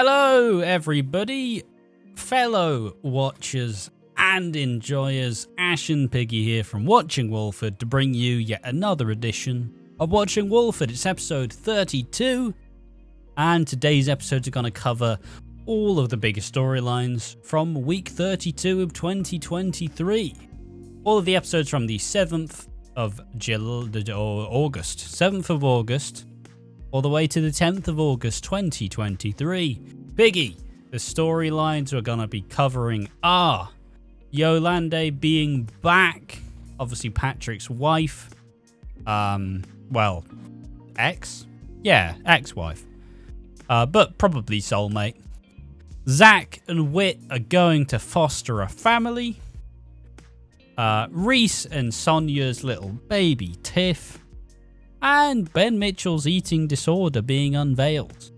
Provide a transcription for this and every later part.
Hello, everybody, fellow watchers and enjoyers. Ash and Piggy here from Watching Walford to bring you yet another edition of Watching Walford. It's episode 32, and today's episodes are going to cover all of the biggest storylines from week 32 of 2023. All of the episodes from the 7th of August, 7th of August, all the way to the 10th of August 2023. Piggy, the storylines we're going to be covering are Yolande being back, obviously Patrick's wife, ex-wife, but probably soulmate. Zach and Whit are going to foster a family. Reese and Sonia's little baby Tiff. And Ben Mitchell's eating disorder being unveiled.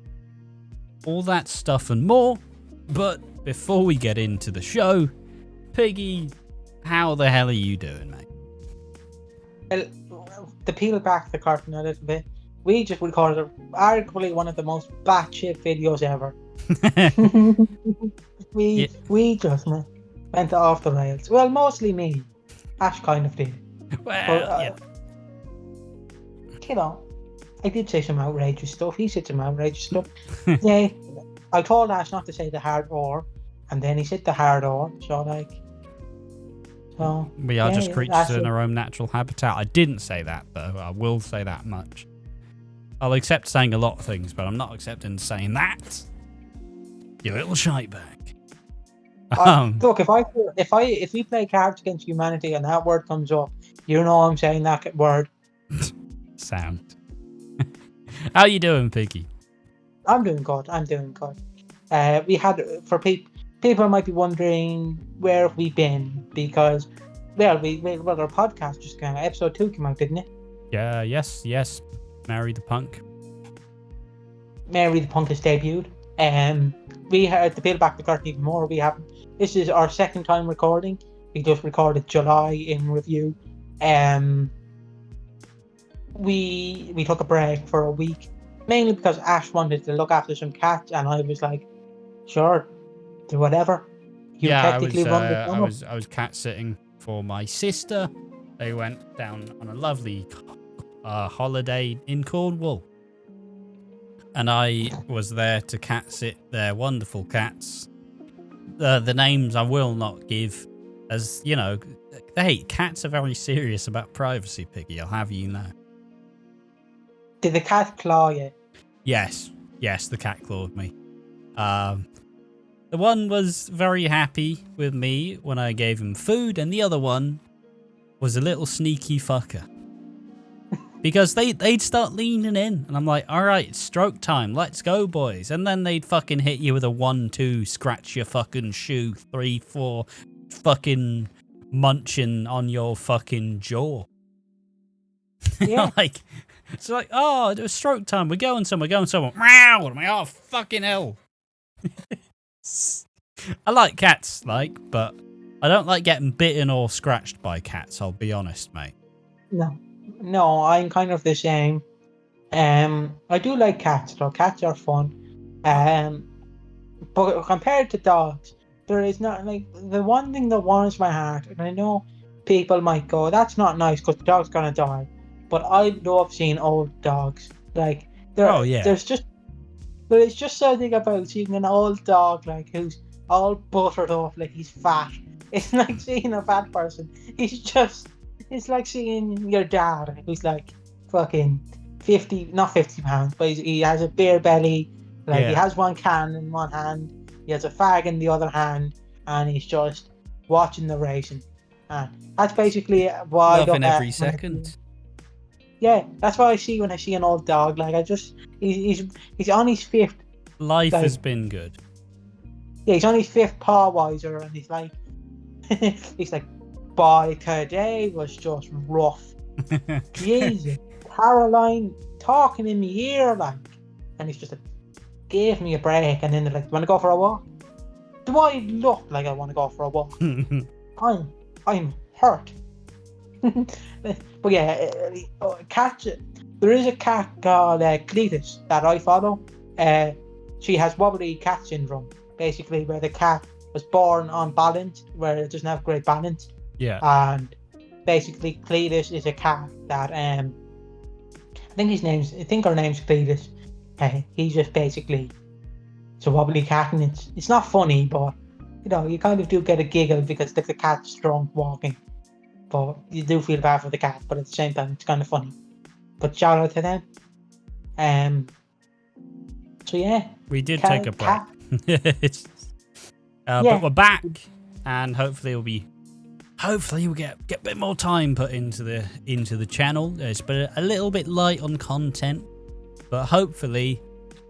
All that stuff and more. But before we get into the show, Piggy, how the hell are you doing, mate? Well, to peel back the curtain a little bit, we just recorded arguably one of the most batshit videos ever. We just went off the rails. Well, mostly me. Ash kind of did. Well, you know, I did say some outrageous stuff. He said some outrageous stuff. Yeah, I told Ash not to say the hard R, and then he said the hard R. So we are just creatures in our own natural habitat. I didn't say that, though. I will say that much. I'll accept saying a lot of things, but I'm not accepting saying that. You little shitebag. Look, if we play Cards Against Humanity and that word comes up, you know I'm saying that word. Sound. How you doing, Piggy? I'm doing good. We had, for people might be wondering where have we been, because our podcast just came out. Episode 2 came out, didn't it? Yeah, yes. Mary the Punk has debuted. We had to peel back the curtain even more. This is our second time recording. We just recorded July in review. We took a break for a week, mainly because Ash wanted to look after some cats, and I was like, sure, do whatever. I was cat sitting for my sister. They went down on a lovely holiday in Cornwall, and I was there to cat sit their wonderful cats. The names I will not give, as you know, cats are very serious about privacy, Piggy. I'll have you know. Did the cat claw you? Yes, the cat clawed me. The one was very happy with me when I gave him food, and the other one was a little sneaky fucker. Because they'd start leaning in, and I'm like, all right, it's stroke time, let's go, boys. And then they'd fucking hit you with a 1-2, scratch your fucking shoe, 3-4, fucking munching on your fucking jaw. Yeah. It's like, oh, it was stroke time. We're going somewhere. Meow. I'm like, oh, fucking hell. I like cats, but I don't like getting bitten or scratched by cats, I'll be honest, mate. No, I'm kind of the same. I do like cats, though. Cats are fun. But compared to dogs, there is not, the one thing that warms my heart, and I know people might go, that's not nice because the dog's gonna die. But I love seeing old dogs. There's just something about seeing an old dog who's all buttered up, he's fat. It's like seeing a fat person. It's like seeing your dad who's fucking 50, not 50 pounds, but he has a beer belly. He has one can in one hand, he has a fag in the other hand, and he's just watching the racing. And that's basically why loving every second. Yeah, that's what I see when I see an old dog. He's on his fifth. Life has been good. Yeah, he's on his fifth paw wiser, and he's like, boy, today was just rough. Jesus, Caroline talking in my ear, and he's just gave me a break, and then they're like, want to go for a walk? Do I look like I want to go for a walk? I'm hurt. But yeah, cats. There is a cat called Cletus that I follow. she has wobbly cat syndrome, basically where the cat was born unbalanced, where it doesn't have great balance. Yeah. And basically Cletus is a cat that I think her name's Cletus. He's just basically, it's a wobbly cat, and it's not funny, but you kind of do get a giggle because the cat's drunk walking. But you do feel bad for the cat, but at the same time it's kind of funny. But shout out to them. So yeah. We did take a break. But we're back, and hopefully we'll get a bit more time put into the channel. It's been a little bit light on content, but hopefully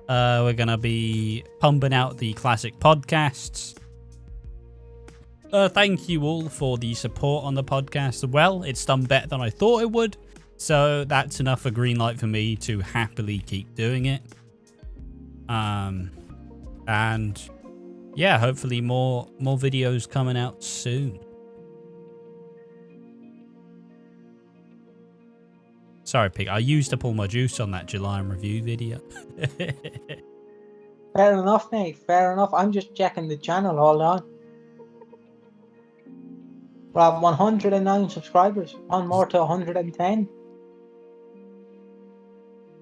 we're gonna be pumping out the classic podcasts. Thank you all for the support on the podcast. Well, it's done better than I thought it would, so that's enough a green light for me to happily keep doing it. And yeah, hopefully more videos coming out soon. Sorry, Pig. I used up all my juice on that July in review video. Fair enough, mate. Fair enough. I'm just checking the channel. Hold on. We have 109 subscribers. On more to 110.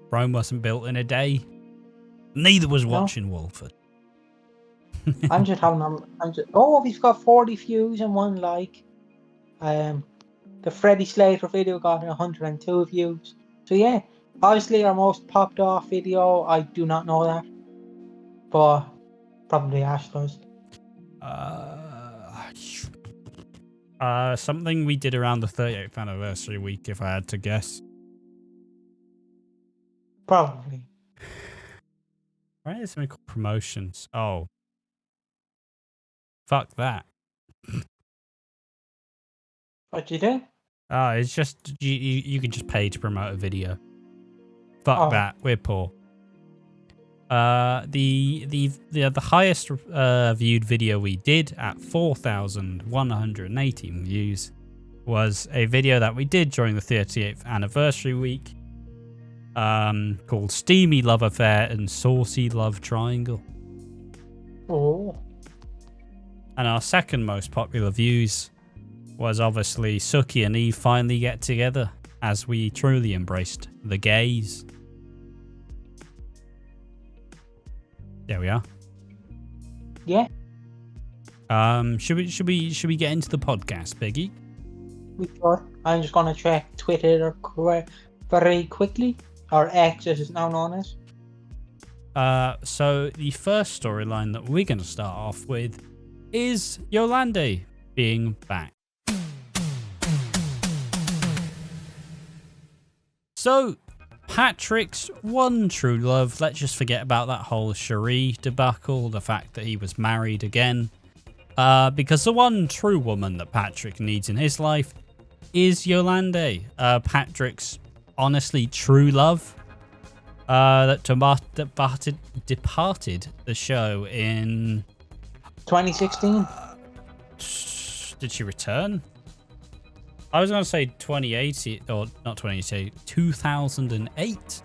Rome wasn't built in a day. Neither was Watching Walford. We've got 40 views and 1 like. The Freddy Slater video got 102 views. So yeah, obviously our most popped off video, I do not know that. But probably Ash does. Something we did around the 38th anniversary week, if I had to guess. Probably. Why is something called promotions? Oh. Fuck that. What you do? It's just, you can just pay to promote a video. Fuck that. We're poor. The highest viewed video we did at 4,118 views was a video that we did during the 38th anniversary week, called Steamy Love Affair and Saucy Love Triangle. Oh. And our second most popular views was obviously Suki and Eve finally get together, as we truly embraced the gays. There we are. Yeah. Should we get into the podcast, Piggy? We should. I'm just gonna check Twitter very quickly, or X as it's now known as. So the first storyline that we're gonna start off with is Yolande being back. So, Patrick's one true love, let's just forget about that whole Cherie debacle, the fact that he was married again. Because the one true woman that Patrick needs in his life is Yolande, Patrick's honestly true love, that departed the show in 2016. Did she return? I was going to say 2018, or not 2018, 2008.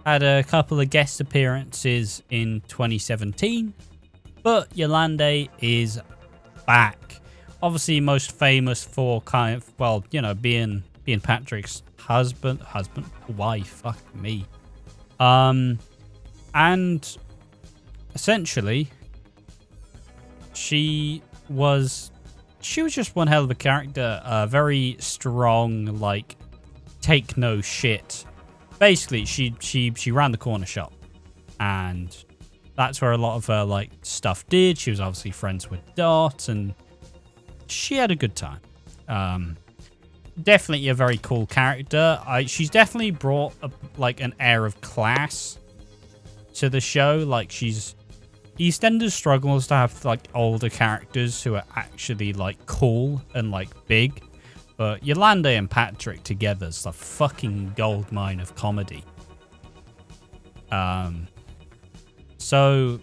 Had a couple of guest appearances in 2017, but Yolande is back. Obviously, most famous for being Patrick's wife. Fuck me. And essentially, she was just one hell of a character. Very strong, like, take no shit. Basically, she ran the corner shop, and that's where a lot of her like stuff did. She was obviously friends with Dot, and she had a good time. Definitely a very cool character. She's definitely brought an air of class to the show. Like, EastEnders struggles to have like older characters who are actually like cool and like big, but Yolande and Patrick together is a fucking goldmine of comedy. So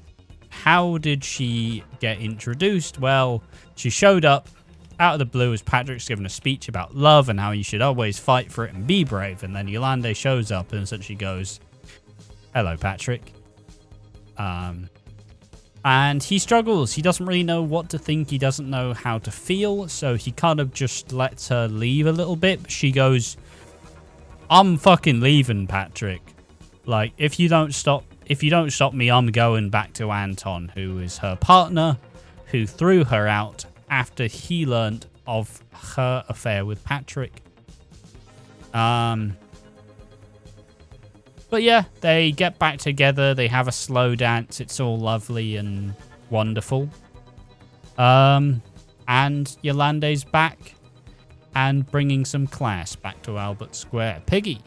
how did she get introduced? Well, she showed up out of the blue as Patrick's giving a speech about love and how you should always fight for it and be brave, and then Yolande shows up and essentially goes, "Hello, Patrick. And he struggles. He doesn't really know what to think. He doesn't know how to feel. So he kind of just lets her leave a little bit. She goes, I'm fucking leaving, Patrick. Like, if you don't stop me, I'm going back to Anton, who is her partner, who threw her out after he learned of her affair with Patrick. But yeah, they get back together. They have a slow dance. It's all lovely and wonderful. And Yolande's back and bringing some class back to Albert Square. Piggy,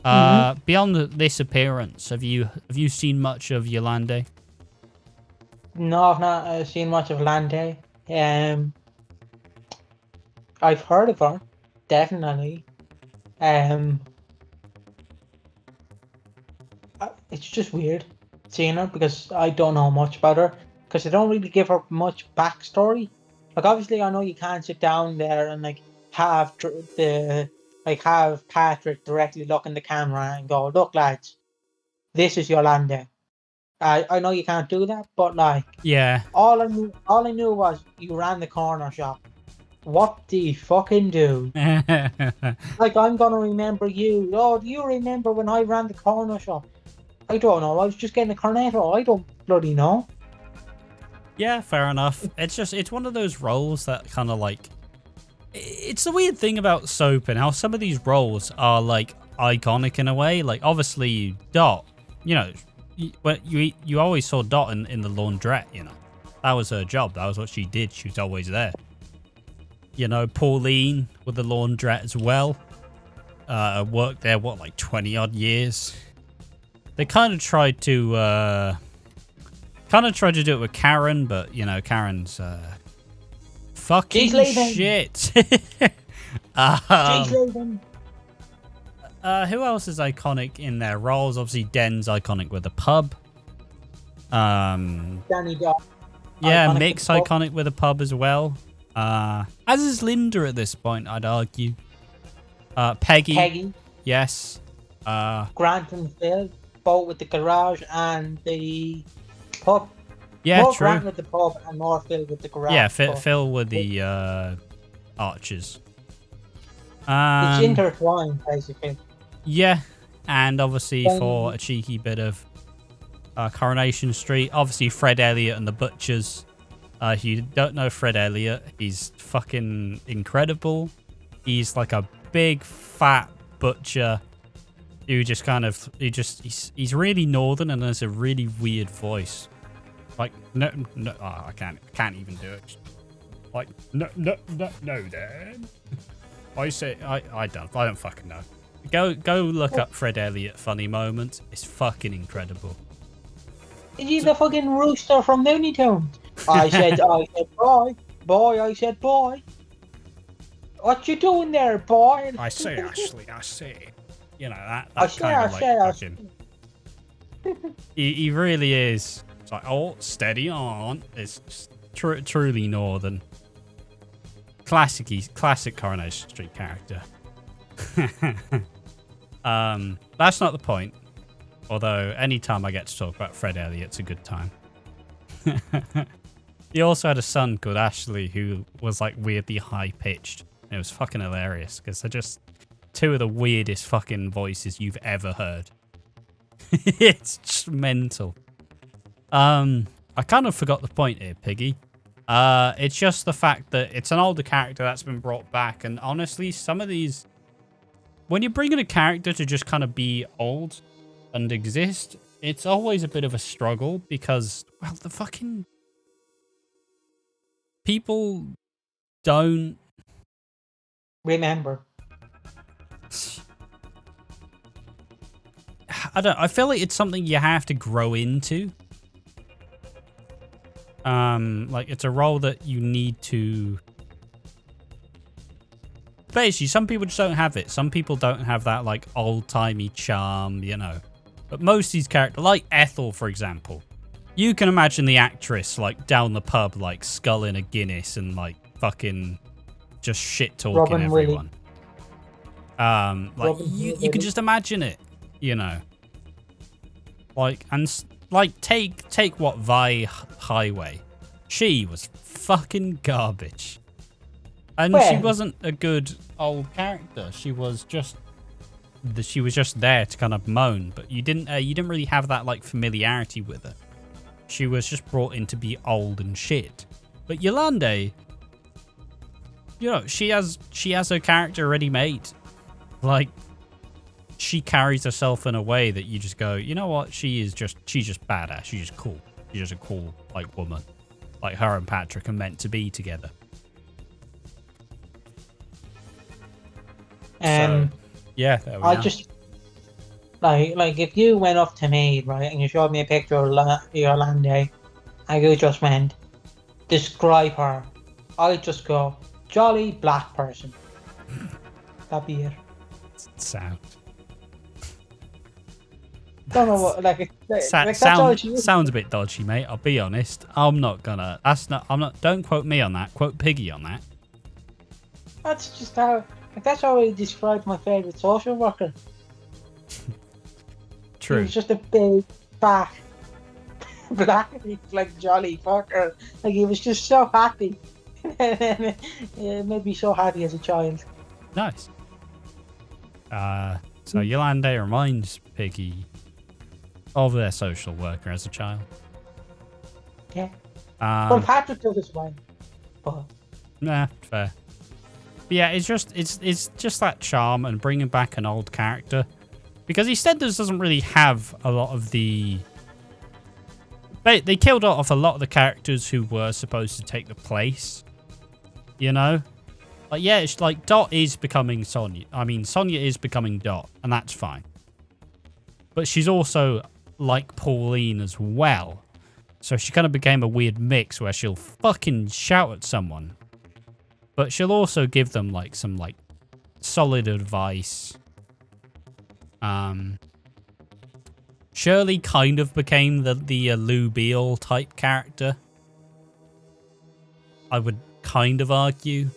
beyond this appearance, have you seen much of Yolande? No, I've not seen much of Lande. I've heard of her, definitely. It's just weird seeing her because I don't know much about her because they don't really give her much backstory. Like, obviously, I know you can't sit down there and like have have Patrick directly look in the camera and go, "Look, lads, this is Yolande." I know you can't do that, but like, Yeah. all I knew was you ran the corner shop. What do you fucking do? Like, I'm gonna remember you. Oh, do you remember when I ran the corner shop? I don't know. I was just getting a cornetto. I don't bloody know. Yeah, fair enough. It's one of those roles that kind of like, it's the weird thing about soap and how some of these roles are like iconic in a way. Like, obviously Dot, you know, you always saw Dot in the laundrette, you know. That was her job. That was what she did. She was always there. You know, Pauline with the laundrette as well. Worked there, what, like 20 odd years? They kind of tried to do it with Karen, but you know, Karen's fucking shit. She's leaving. Who else is iconic in their roles? Obviously, Den's iconic with the pub. Danny Dot. Yeah, Mick's iconic with the pub as well. As is Linda at this point, I'd argue. Peggy. Yes. Grant and Phil, both with the garage and the pub. Yeah, more true. Grant with the pub and more Phil with the garage. Yeah, Phil with the archers. It's intertwined, basically. Yeah, and obviously for a cheeky bit of Coronation Street, obviously Fred Elliott and the Butchers. If you don't know Fred Elliott, he's fucking incredible. He's like a big fat butcher who just kind of he's really northern and has a really weird voice. Like no, I can't even do it. Like no, Dad. I say I don't fucking know. Go look up Fred Elliott funny moments. It's fucking incredible. Is he the fucking rooster from Looney Tunes? I said boy. I said boy. What you doing there, boy? I say, Ashley. I say. You know that He really is. It's like, oh, steady on. It's just truly northern. Classic Coronation Street character. That's not the point. Although anytime I get to talk about Fred Elliott, it's a good time. He also had a son called Ashley who was like weirdly high pitched. It was fucking hilarious because they're just two of the weirdest fucking voices you've ever heard. It's just mental. I kind of forgot the point here, Piggy. It's just the fact that it's an older character that's been brought back, and honestly, some of these, when you're bringing a character to just kind of be old and exist, it's always a bit of a struggle because, well, the fucking people don't remember. I feel like it's something you have to grow into. Like it's a role that you need to. Basically, some people just don't have it. Some people don't have that like old-timey charm, you know. But most of these characters, like Ethel, for example, you can imagine the actress like down the pub, like sculling a Guinness and like fucking just shit talking everyone. Like you can just imagine it, you know. Like, and like, take what Vi Highway. She was fucking garbage. And she wasn't a good old character. She was just there to kind of moan, but you didn't really have that like familiarity with her. She was just brought in to be old and shit. But Yolande, you know, she has her character already made. Like, she carries herself in a way that you just go, you know what? She's just badass. She's just cool. She's just a cool like woman. Like, her and Patrick are meant to be together. So, yeah, there we are. Just like if you went up to me, right, and you showed me a picture of Yolande, and you just went, describe her, I'd just go, jolly black person. That'd be it. Sound. Don't know what, like sounds a bit dodgy, mate. I'll be honest. I'm not. Don't quote me on that. Quote Piggy on that. That's just how. Like, that's how I described my favourite social worker. True. He was just a big, fat, black, like jolly fucker. Like, he was just so happy. It made me so happy as a child. Nice. So Yolande reminds Piggy of their social worker as a child. Yeah. Well, Patrick does as well. But nah, fair. But yeah, it's just that charm and bringing back an old character, because EastEnders doesn't really have a lot of the. They killed off a lot of the characters who were supposed to take the place. You know, like, yeah, it's like Dot is becoming Sonia. I mean, Sonia is becoming Dot, and that's fine. But she's also like Pauline as well, so she kind of became a weird mix where she'll fucking shout at someone, but she'll also give them like some like solid advice. Shirley kind of became the Lou Beale type character, I would kind of argue.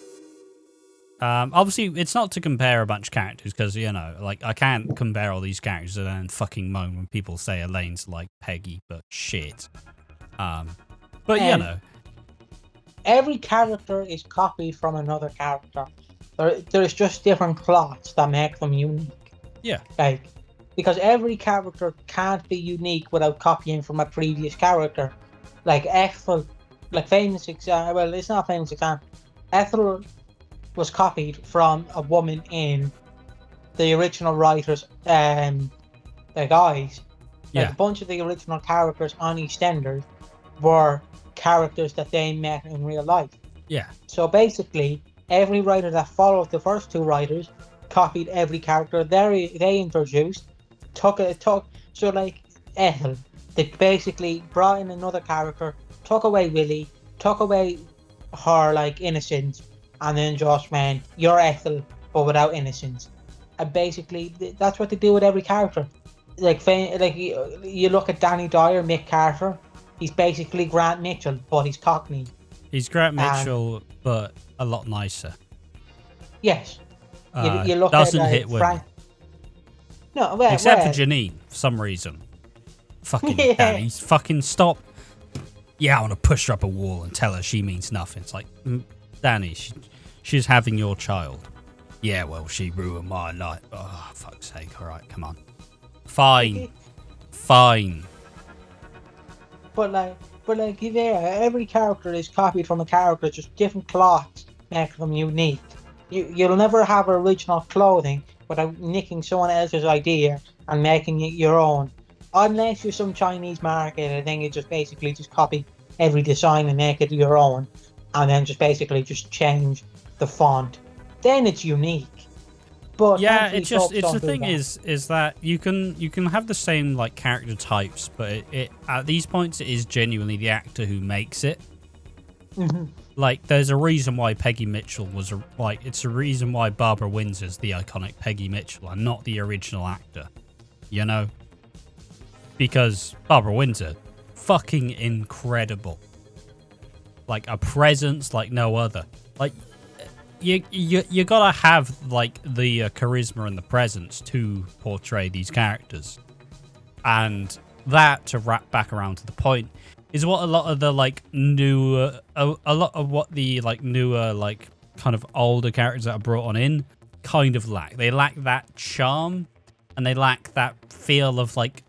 Obviously, it's not to compare a bunch of characters, because, you know, like, I can't compare all these characters and then fucking moan when people say Elaine's like Peggy, but shit. But, you know. Every character is copied from another character. There's just different plots that make them unique. Yeah. Like, because every character can't be unique without copying from a previous character. Like Ethel, like famous example, well, it's not a famous example. Ethel was copied from a woman in the original writers, the guys. Yeah. Like, a bunch of the original characters on EastEnders were characters that they met in real life. Yeah. So basically, every writer that followed the first two writers copied every character they introduced, so like Ethel, they basically brought in another character, took away Willie, took away her like innocence, and then just went, you're Ethel, but without innocence. And basically, that's what they do with every character. Like you look at Danny Dyer, Mick Carter, he's basically Grant Mitchell, but he's Cockney. He's Grant Mitchell, but a lot nicer. Yes. You look doesn't at hit women. No, except for Janine, for some reason. Fucking Danny, fucking stop. Yeah, I want to push her up a wall and tell her she means nothing. It's like, Danny, she's having your child. Yeah, well, she ruined my life. Oh, fuck's sake. All right, come on. Fine. But yeah, every character is copied from a character, just different cloths make them unique. You'll never have original clothing without nicking someone else's idea and making it your own. Unless you're some Chinese market, I think you just basically just copy every design and make it your own, and then just basically just change the font. Then it's unique. But yeah, it's the thing is that you can have the same like character types, but it at these points it is genuinely the actor who makes it. Mm-hmm. Like, there's a reason why Peggy Mitchell was it's a reason why Barbara Windsor's the iconic Peggy Mitchell and not the original actor, you know? Because Barbara Windsor, fucking incredible. Like, a presence like no other. Like, you gotta have like the charisma and the presence to portray these characters. And that, to wrap back around to the point, is what a lot of the like newer, a lot of what the like newer, like kind of older characters that are brought on in kind of lack. They lack that charm, and they lack that feel of like,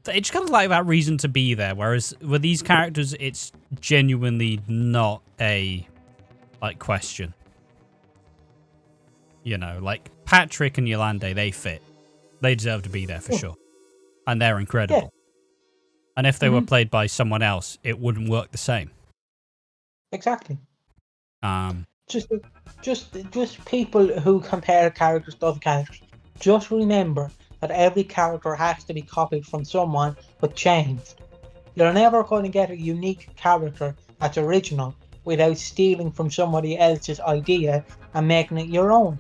they just kind of like that reason to be there. Whereas with these characters, it's genuinely not a like question. You know, like Patrick and Yolande, they fit. They deserve to be there for sure. And they're incredible. Yeah. And if they were played by someone else, it wouldn't work the same. Exactly. Just people who compare characters to other characters. Just remember that every character has to be copied from someone, but changed. You're never going to get a unique character that's original without stealing from somebody else's idea and making it your own.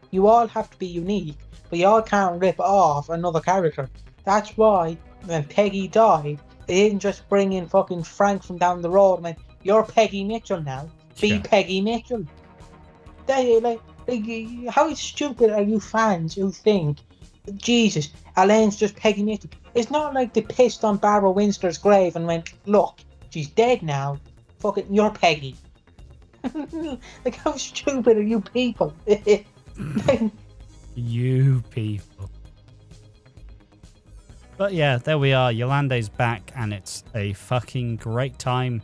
You all have to be unique, but you all can't rip off another character. That's why when Peggy died, they didn't just bring in fucking Frank from down the road and went, "You're Peggy Mitchell now. Be Peggy Mitchell." They, how stupid are you fans who think, Jesus, Elaine's just Peggy Mitchell? It's not like they pissed on Barbara Winster's grave and went, "Look, she's dead now. Fucking, you're Peggy." Like, how stupid are you people? You people. But yeah, there we are. Yolande's back, and it's a fucking great time.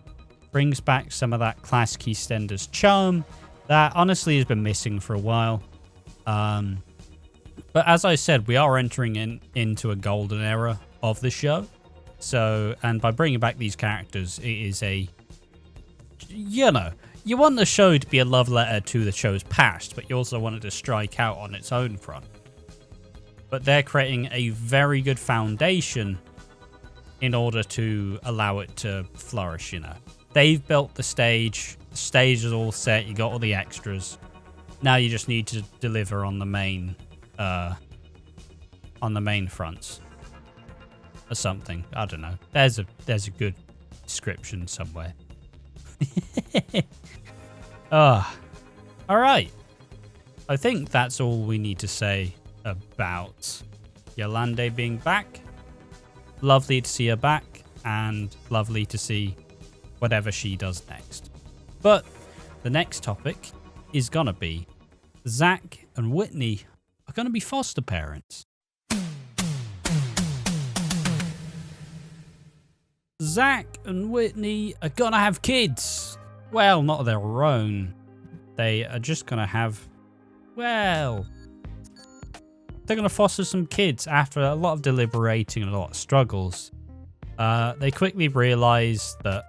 Brings back some of that classic EastEnders charm that honestly has been missing for a while. But as I said, we are entering into a golden era of the show. So, and by bringing back these characters, it is a, you know, you want the show to be a love letter to the show's past, but you also want it to strike out on its own front. But they're creating a very good foundation in order to allow it to flourish, you know. They've built the stage is all set, you got all the extras. Now you just need to deliver on the main fronts. Or something. I don't know. There's a good description somewhere. Alright. I think that's all we need to say about Yolande being back. Lovely to see her back, and lovely to see whatever she does next. But the next topic is gonna be Zach and Whitney are gonna be foster parents. Zach and Whitney are gonna have kids. Well, not of their own. They are just gonna have, well, they're gonna foster some kids after a lot of deliberating and a lot of struggles. They quickly realize that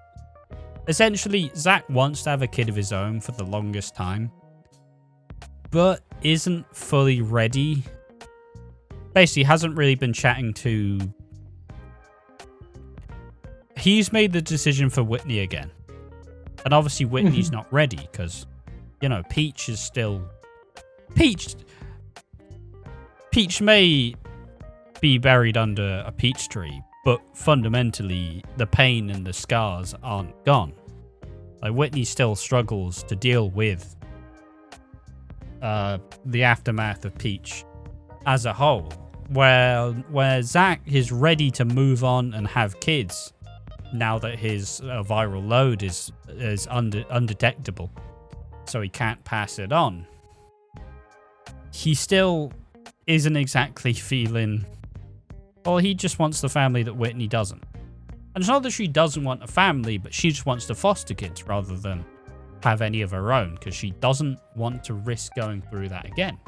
essentially Zach wants to have a kid of his own for the longest time, but isn't fully ready. Basically, hasn't really been chatting to... He's made the decision for Whitney again. And obviously Whitney's not ready because, you know, Peach is still... Peach may be buried under a peach tree, but fundamentally the pain and the scars aren't gone. Like, Whitney still struggles to deal with the aftermath of Peach as a whole. Where Zach is ready to move on and have kids now that his viral load is undetectable, so he can't pass it on. He still isn't exactly feeling... Well, he just wants the family that Whitney doesn't. And it's not that she doesn't want a family, but she just wants to foster kids rather than have any of her own, because she doesn't want to risk going through that again.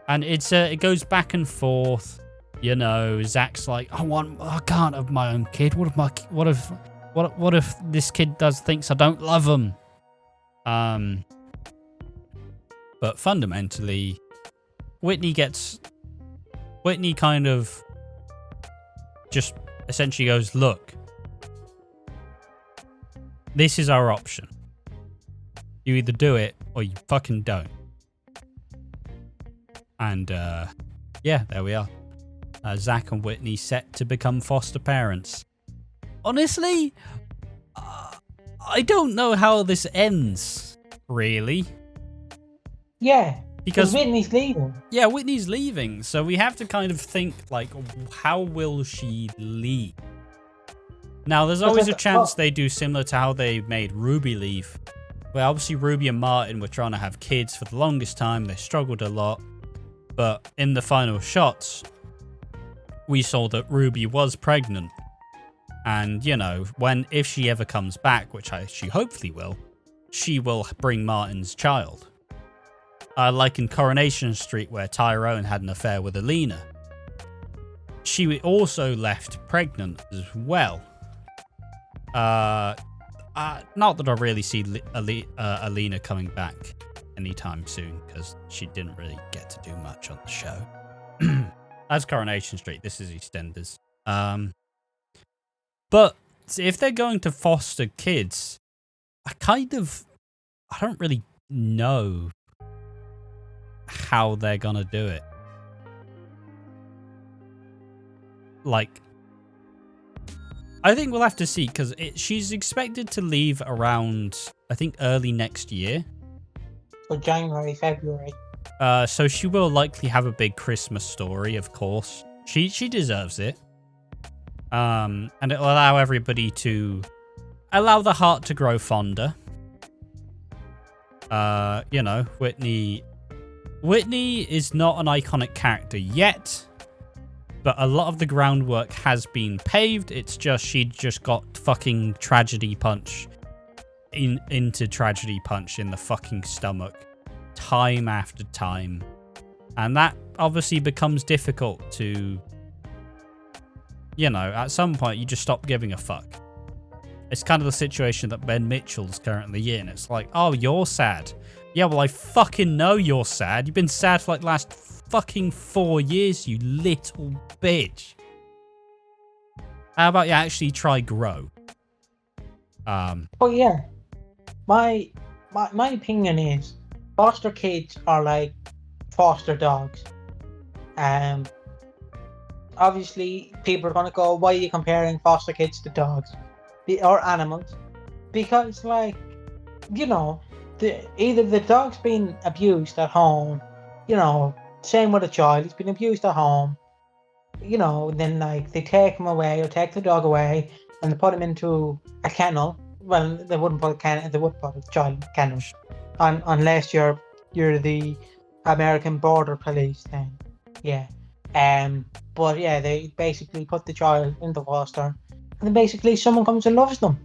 And it goes back and forth. You know, Zach's like, I can't have my own kid. What if this kid thinks I don't love him? But fundamentally, Whitney kind of just essentially goes, look, this is our option. You either do it or you fucking don't. And yeah, there we are. Zach and Whitney set to become foster parents. Honestly, I don't know how this ends, really. Yeah, Because Whitney's leaving. Yeah, Whitney's leaving, so we have to kind of think, like, how will she leave? Now, there's always a chance they do similar to how they made Ruby leave. Where obviously Ruby and Martin were trying to have kids for the longest time. They struggled a lot. But in the final shots, we saw that Ruby was pregnant. And, you know, if she ever comes back, which she hopefully will, she will bring Martin's child. Like in Coronation Street, where Tyrone had an affair with Alina. She also left pregnant as well. Not that I really see Alina coming back anytime soon, because she didn't really get to do much on the show. That's Coronation Street. This is EastEnders. But if they're going to foster kids, I don't really know how they're gonna do it. Like, I think we'll have to see, because she's expected to leave around, I think, early next year. So January, February. So she will likely have a big Christmas story, of course. She deserves it. And it'll allow everybody to allow the heart to grow fonder. You know, Whitney is not an iconic character yet, but a lot of the groundwork has been paved. It's just she just got fucking tragedy punch into tragedy punch in the fucking stomach time after time. And that obviously becomes difficult to, you know, at some point you just stop giving a fuck. It's kind of the situation that Ben Mitchell's currently in. It's like, oh, you're sad. Yeah, well, I fucking know you're sad. You've been sad for like the last fucking 4 years, you little bitch. How about you actually try grow? But yeah, my opinion is foster kids are like foster dogs. Obviously, people are gonna go, why are you comparing foster kids to dogs or animals? Because, like, you know, either the dog's been abused at home, you know, same with a child, he's been abused at home, you know, then like they take him away or take the dog away and they put him into a kennel. Well, they wouldn't put a kennel, they would put a child in a kennel, unless you're the American border police then, yeah. But yeah, they basically put the child in the foster, and then basically someone comes and loves them.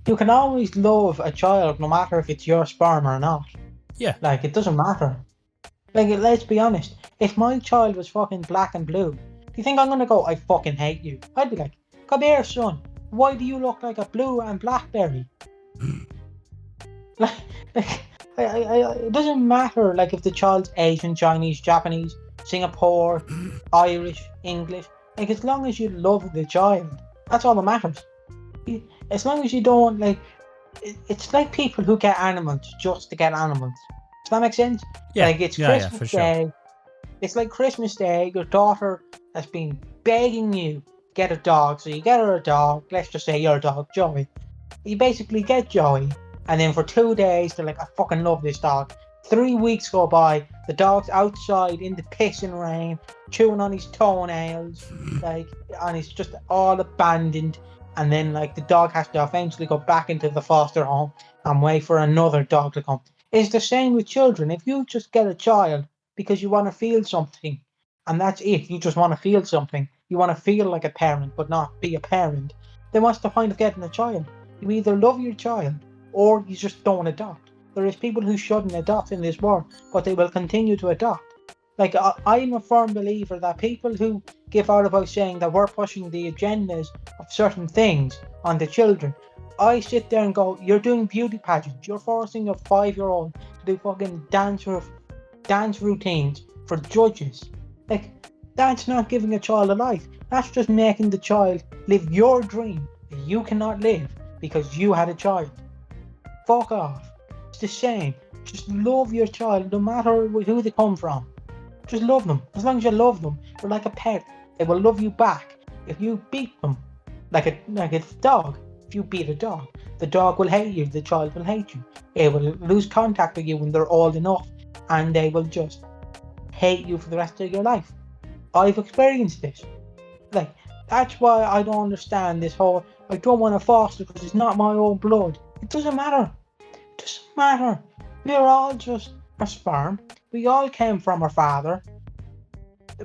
You can always love a child, no matter if it's your sperm or not. Yeah. Like, it doesn't matter. Like, let's be honest. If my child was fucking black and blue, do you think I'm gonna go, I fucking hate you? I'd be like, come here, son. Why do you look like a blue and blackberry? It doesn't matter, like, if the child's Asian, Chinese, Japanese, Singapore, Irish, English. Like, as long as you love the child, that's all that matters. As long as you don't, like, it's like people who get animals just to get animals. Does that make sense? Yeah. Like, it's Christmas Day. Sure. It's like Christmas Day. Your daughter has been begging you to get a dog, so you get her a dog. Let's just say your dog, Joey. You basically get Joey, and then for 2 days, they're like, I fucking love this dog. 3 weeks go by, the dog's outside in the pissing rain, chewing on his toenails, like, and it's just all abandoned. And then, like, the dog has to eventually go back into the foster home and wait for another dog to come. It's the same with children. If you just get a child because you want to feel something, and that's it, you just want to feel something, you want to feel like a parent but not be a parent, then what's the point of getting a child? You either love your child or you just don't adopt. There is people who shouldn't adopt in this world, but they will continue to adopt. Like, I'm a firm believer that people who give out about saying that we're pushing the agendas of certain things on the children, I sit there and go, you're doing beauty pageants. You're forcing a 5-year-old to do fucking dance routines for judges. Like, that's not giving a child a life. That's just making the child live your dream that you cannot live because you had a child. Fuck off. It's the same. Just love your child, no matter who they come from. Just love them. As long as you love them, they're like a pet. They will love you back. If you beat them, like a dog, if you beat a dog, the dog will hate you, the child will hate you. It will lose contact with you when they're old enough and they will just hate you for the rest of your life. I've experienced this. Like, that's why I don't understand this whole, I don't want to foster because it's not my own blood. It doesn't matter. It doesn't matter. We're all just a sperm. We all came from our father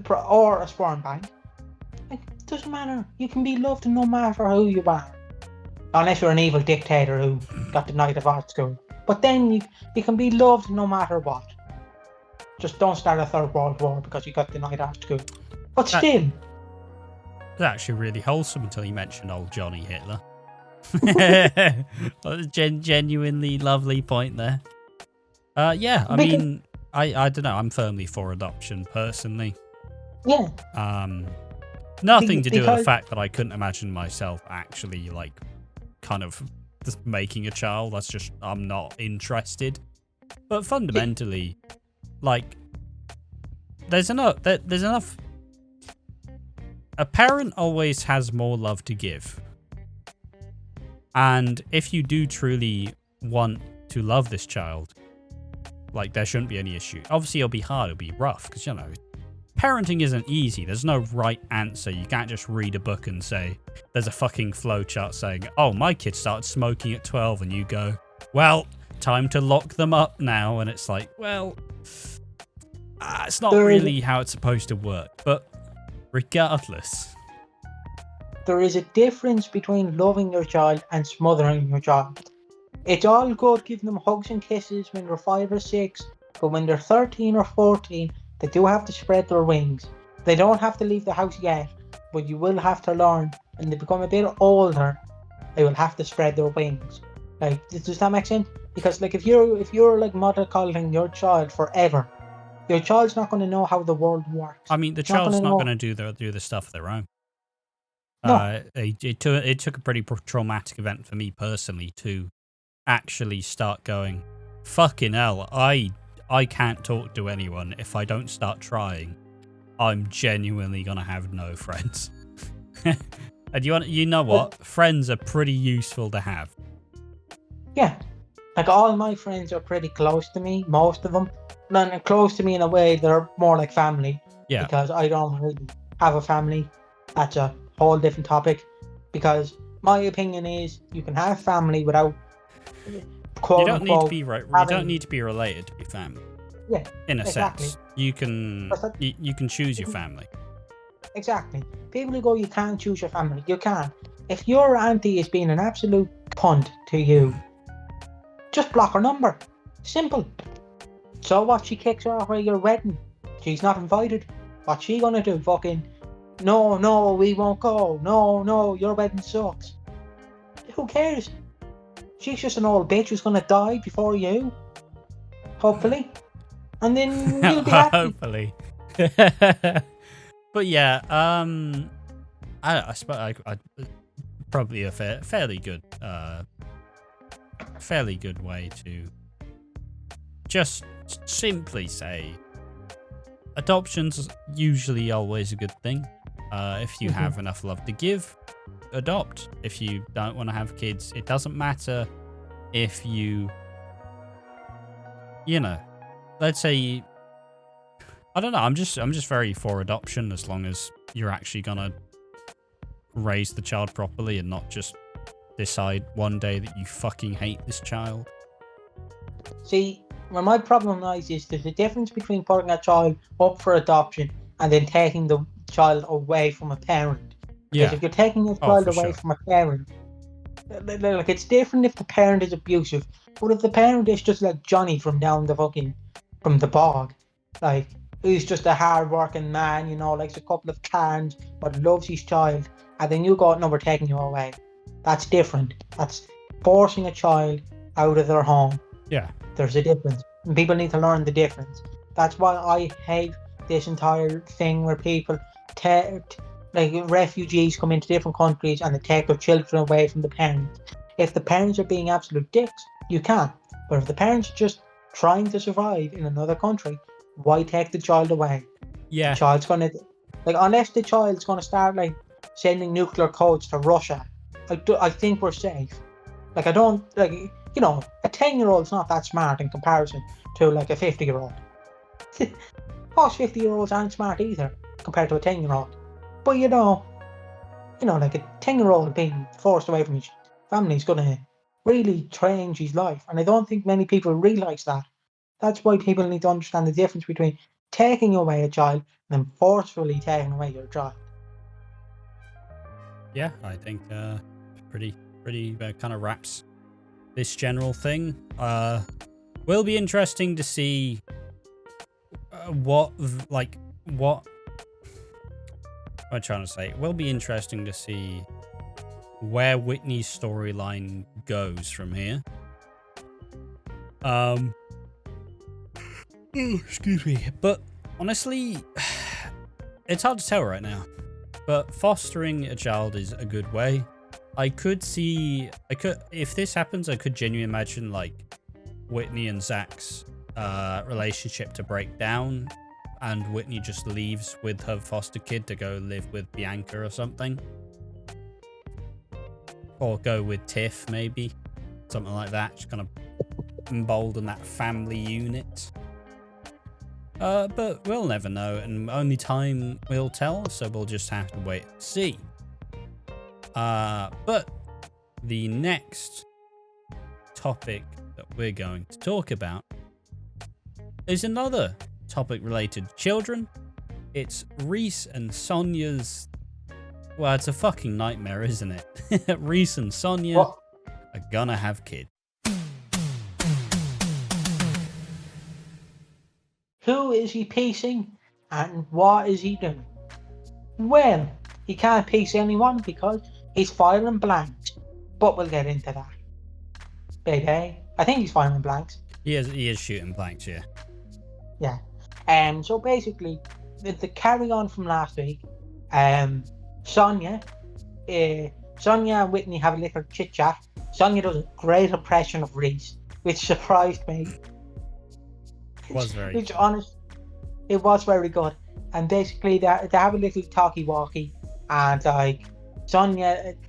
or a sperm bank. Like, it doesn't matter. You can be loved no matter who you are. Unless you're an evil dictator who got denied of art school. But then you can be loved no matter what. Just don't start a third world war because you got denied art school. But still. It's actually really wholesome until you mentioned old Johnny Hitler. Genuinely lovely point there. Yeah, I mean, I don't know. I'm firmly for adoption personally. Yeah. Nothing to do with the fact that I couldn't imagine myself actually like kind of just making a child. That's just, I'm not interested. But fundamentally, like, there's enough. A parent always has more love to give. And if you do truly want to love this child, like, there shouldn't be any issue. Obviously, it'll be hard, it'll be rough, because, you know, parenting isn't easy. There's no right answer. You can't just read a book and say, there's a fucking flowchart saying, oh, my kid started smoking at 12, and you go, well, time to lock them up now. And it's like, well, it's not really how it's supposed to work. But regardless, there is a difference between loving your child and smothering your child. It's all good giving them hugs and kisses when they're 5 or 6, but when they're 13 or 14, they do have to spread their wings. They don't have to leave the house yet, but you will have to learn. When they become a bit older, they will have to spread their wings. Like, does that make sense? Because, like, if you're like mother calling your child forever, your child's not going to know how the world works. I mean, the child's not going to do the stuff of their own. No. It took a pretty traumatic event for me personally to actually start going, fucking hell, I can't talk to anyone. If I don't start trying, I'm genuinely gonna have no friends. And you know what? Friends are pretty useful to have. Yeah. Like, all my friends are pretty close to me, most of them. And close to me in a way they're more like family. Yeah. Because I don't really have a family. That's a whole different topic. Because my opinion is you can have family without quote you don't unquote, need to be related to be family. Yeah. In a sense. You can choose your family. Exactly. People who go, you can't choose your family. You can. If your auntie is being an absolute cunt to you, just block her number. Simple. So what? She kicks her off at your wedding. She's not invited. What's she gonna do? Fucking, no, we won't go. No, your wedding sucks. Who cares? She's just an old bitch who's gonna die before you. Hopefully. And then you'll be happy. Hopefully. But yeah, I suppose I probably a fairly good way to just simply say adoption's usually always a good thing. If you have enough love to give, adopt. If you don't want to have kids, it doesn't matter if you know, let's say, I don't know, I'm just very for adoption as long as you're actually gonna raise the child properly and not just decide one day that you fucking hate this child. See, where my problem lies is there's a difference between putting a child up for adoption and then taking the child away from a parent. Yeah. Because if you're taking a child away from a parent, like, it's different if the parent is abusive. But if the parent is just like Johnny from down the from the bog, like, who's just a hard-working man, you know, likes a couple of cans, but loves his child, and then you go, no, we're taking you away. That's different. That's forcing a child out of their home. Yeah. There's a difference. And people need to learn the difference. That's why I hate this entire thing where people like refugees come into different countries and they take their children away from the parents. If the parents are being absolute dicks, you can. But if the parents are just trying to survive in another country, why take the child away? Yeah. The child's gonna, like, unless the child's gonna start like sending nuclear codes to Russia, I think we're safe. Like, I don't, like, you know, a 10-year-old's not that smart in comparison to like a 50-year-old. Most 50-year-olds aren't smart either, compared to a 10-year-old. But like a 10-year-old being forced away from his family is gonna really change his life. And I don't think many people realise that. That's why people need to understand the difference between taking away a child and then forcefully taking away your child. Yeah, I think pretty kind of wraps this general thing. Will be interesting to see what am I trying to say? It will be interesting to see where Whitney's storyline goes from here. Excuse me. But honestly, it's hard to tell right now. But fostering a child is a good way. If this happens, I could genuinely imagine like Whitney and Zach's relationship to break down, and Whitney just leaves with her foster kid to go live with Bianca or something. Or go with Tiff, maybe. Something like that. Just kind of embolden that family unit. But we'll never know, and only time will tell, so we'll just have to wait and see. But the next topic that we're going to talk about is another topic related to children. It's Reese and Sonia's... Well, it's a fucking nightmare, isn't it? Reese and Sonia are gonna have kids. Who is he piecing and what is he doing? Well, he can't piece anyone because he's firing blanks, but we'll get into that. Baby, I think he's firing blanks. He is shooting blanks, yeah. Yeah. So basically, the carry on from last week, Sonia and Whitney have a little chit chat. Sonia does a great impression of Reese, which surprised me. It was very good. It was very good. And basically, they have a little talkie-walkie, and like